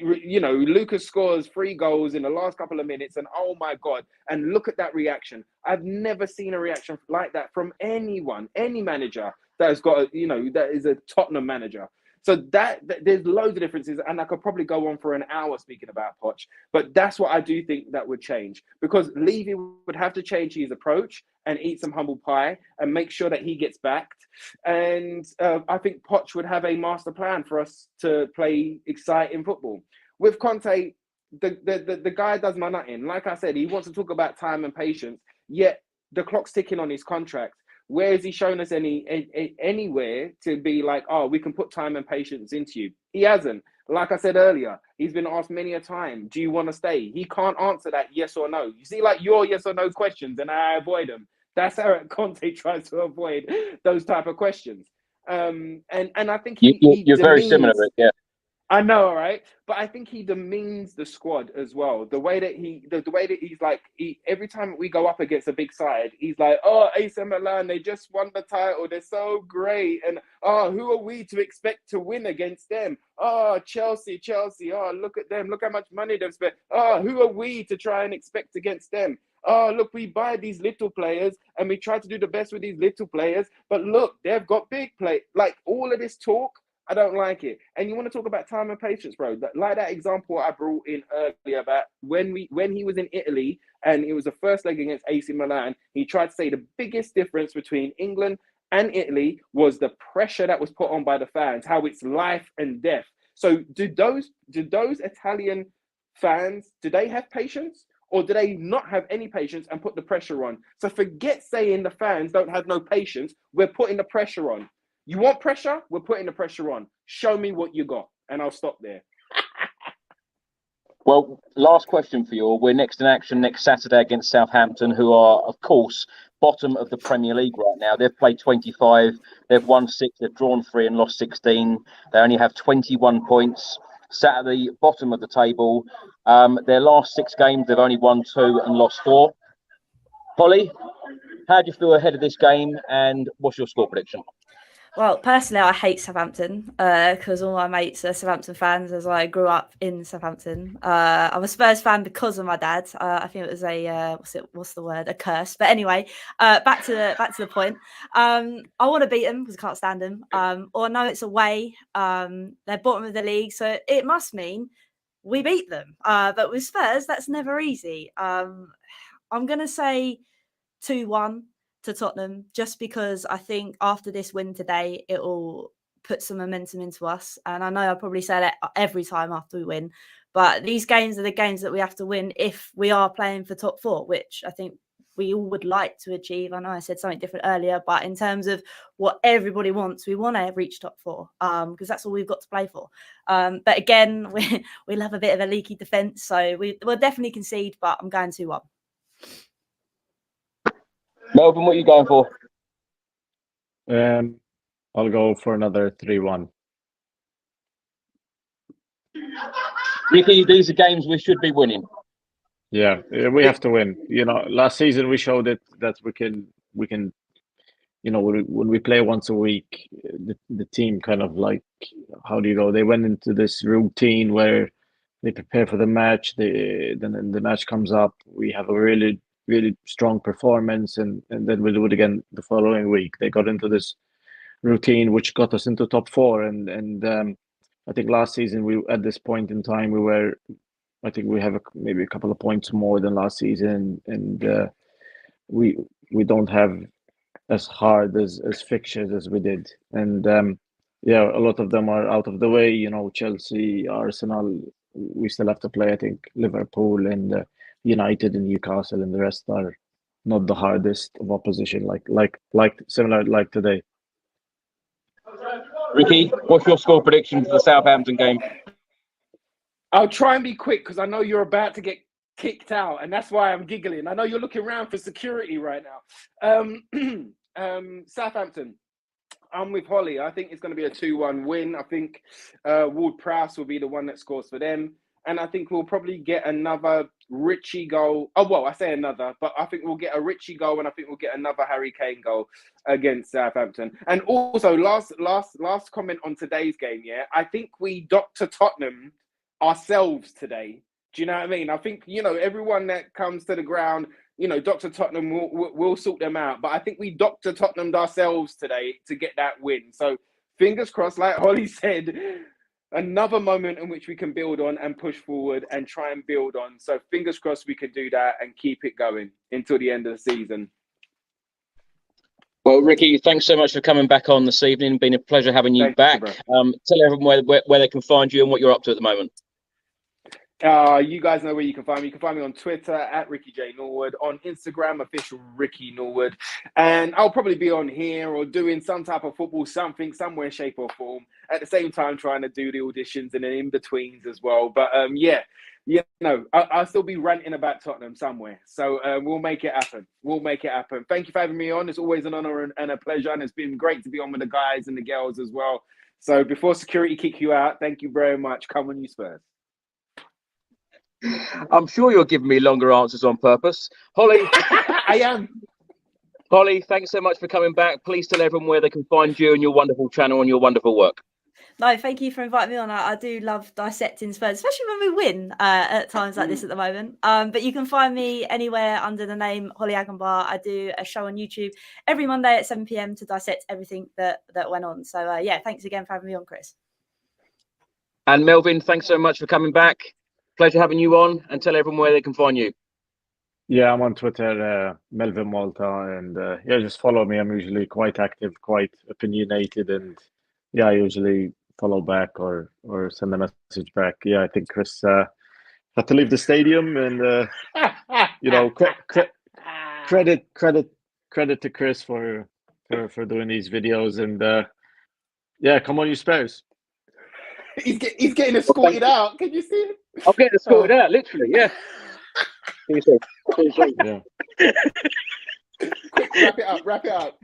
Lucas scores 3 goals in the last couple of minutes, and oh my God, and look at that reaction. I've never seen a reaction like that from anyone, any manager that has got that is a Tottenham manager. So that there's loads of differences, and I could probably go on for an hour speaking about Poch, but that's what I do think that would change, because Levy would have to change his approach and eat some humble pie and make sure that he gets backed. And I think Poch would have a master plan for us to play exciting football. With Conte, the guy does my nutting. Like I said, he wants to talk about time and patience, yet the clock's ticking on his contract. Where has he shown us anywhere to be like, oh, we can put time and patience into you? He hasn't. Like I said earlier, he's been asked many a time, do you want to stay? He can't answer that yes or no. You see, like your yes or no questions, and I avoid them. That's how Conte tries to avoid those type of questions. And I think you're very similar, Rick, yeah. I know, right? But I think he demeans the squad as well. The way that he's like, every time we go up against a big side, he's like, oh, AC Milan, they just won the title. They're so great. And, oh, who are we to expect to win against them? Oh, Chelsea. Oh, look at them. Look how much money they've spent. Oh, who are we to try and expect against them? Oh, look, we buy these little players and we try to do the best with these little players. But look, they've got big play. Like all of this talk, I don't like it. And you want to talk about time and patience, bro. Like that example I brought in earlier about when he was in Italy and it was the first leg against AC Milan, he tried to say the biggest difference between England and Italy was the pressure that was put on by the fans, how it's life and death. So do those Italian fans, do they have patience? Or do they not have any patience and put the pressure on? So forget saying the fans don't have no patience. We're putting the pressure on. You want pressure? We're putting the pressure on. Show me what you got, and I'll stop there. Well, last question for you all. We're next in action next Saturday against Southampton, who are, of course, bottom of the Premier League right now. They've played 25, they've won 6, they've drawn 3 and lost 16. They only have 21 points, sat at the bottom of the table. Their last 6 games, they've only won 2 and lost 4. Holly, how do you feel ahead of this game, and what's your score prediction? Well, personally, I hate Southampton because all my mates are Southampton fans as I grew up in Southampton. I'm a Spurs fan because of my dad. I think it was a curse. But anyway, back to the point. I want to beat them because I can't stand them. Or I know it's away. They're bottom of the league, so it must mean we beat them. But with Spurs, that's never easy. I'm going to say 2-1. To Tottenham, just because I think after this win today, it will put some momentum into us. And I know I probably say that every time after we win, but these games are the games that we have to win if we are playing for top 4, which I think we all would like to achieve. I know I said something different earlier, but in terms of what everybody wants, we want to reach top 4 because that's all we've got to play for. But again, we'll have a bit of a leaky defence, so we'll definitely concede, but I'm going 2-1. Melvin, what are you going for? I'll go for another 3-1. Ricky, these are games we should be winning. Yeah, we have to win. Last season we showed it that we can. When we play once a week, the team kind of like, how do you go? They went into this routine where they prepare for the match. Then the match comes up. We have a really strong performance, and then we'll do it again the following week. They got into this routine which got us into top 4, and I think last season we at this point in time I think we have maybe a couple of points more than last season, and we don't have as hard as fixtures as we did, and yeah, a lot of them are out of the way. You know, Chelsea, Arsenal. We still have to play. I think Liverpool and United and Newcastle and the rest are not the hardest of opposition. Like similar like today. Ricky, what's your score prediction for the Southampton game? I'll try and be quick because I know you're about to get kicked out, and that's why I'm giggling. I know you're looking around for security right now. Southampton. I'm with Holly. I think it's going to be a 2-1 win. I think Ward-Prowse will be the one that scores for them. And I think we'll probably get another Richie goal. Oh, well, I say another, but I think we'll get a Richie goal, and I think we'll get another Harry Kane goal against Southampton. And also, last comment on today's game, yeah, I think we Dr. Tottenham ourselves today. Do you know what I mean? I think, you know, everyone that comes to the ground, you know, Dr. Tottenham will sort them out. But I think we Dr. Tottenham'd ourselves today to get that win. So fingers crossed, like Holly said, another moment in which we can build on and push forward and try and build on. So fingers crossed we can do that and keep it going until the end of the season. Well, Ricky, thanks so much for coming back on this evening. Been a pleasure having you back. Tell everyone where they can find you and what you're up to at the moment. You guys know where you can find me. You can find me on Twitter at Ricky J Norwood, on Instagram, official Ricky Norwood. And I'll probably be on here or doing some type of football, somewhere, shape or form. At the same time, trying to do the auditions and then in-betweens as well. But yeah, you know, I'll still be ranting about Tottenham somewhere. So we'll make it happen. We'll make it happen. Thank you for having me on. It's always an honor and a pleasure. And it's been great to be on with the guys and the girls as well. So before security kick you out, thank you very much. Come on, you Spurs. I'm sure you're giving me longer answers on purpose. Holly. I am. Holly, thanks so much for coming back. Please tell everyone where they can find you and your wonderful channel and your wonderful work. No, thank you for inviting me on. I do love dissecting Spurs, especially when we win at times like this at the moment. But you can find me anywhere under the name Holly Agenbar. I do a show on YouTube every Monday at 7 p.m. to dissect everything that went on. So yeah, thanks again for having me on, Chris. And Melvin, thanks so much for coming back. Pleasure having you on, and tell everyone where they can find you. Yeah, I'm on Twitter, Melvin Malta, and yeah, just follow me. I'm usually quite active, quite opinionated, and yeah, I usually follow back or send a message back. Yeah, I think Chris had to leave the stadium, and you know, credit to Chris for doing these videos, and yeah, come on, you Spurs. He's getting escorted out. Can you see him? I'm getting escorted out, literally. Yeah. Yeah. Quick, wrap it up.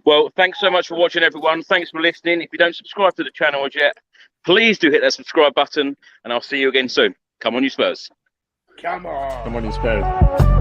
Well, thanks so much for watching, everyone. Thanks for listening. If you don't subscribe to the channel as yet, please do hit that subscribe button, and I'll see you again soon. Come on, you Spurs. Come on. Come on, you Spurs.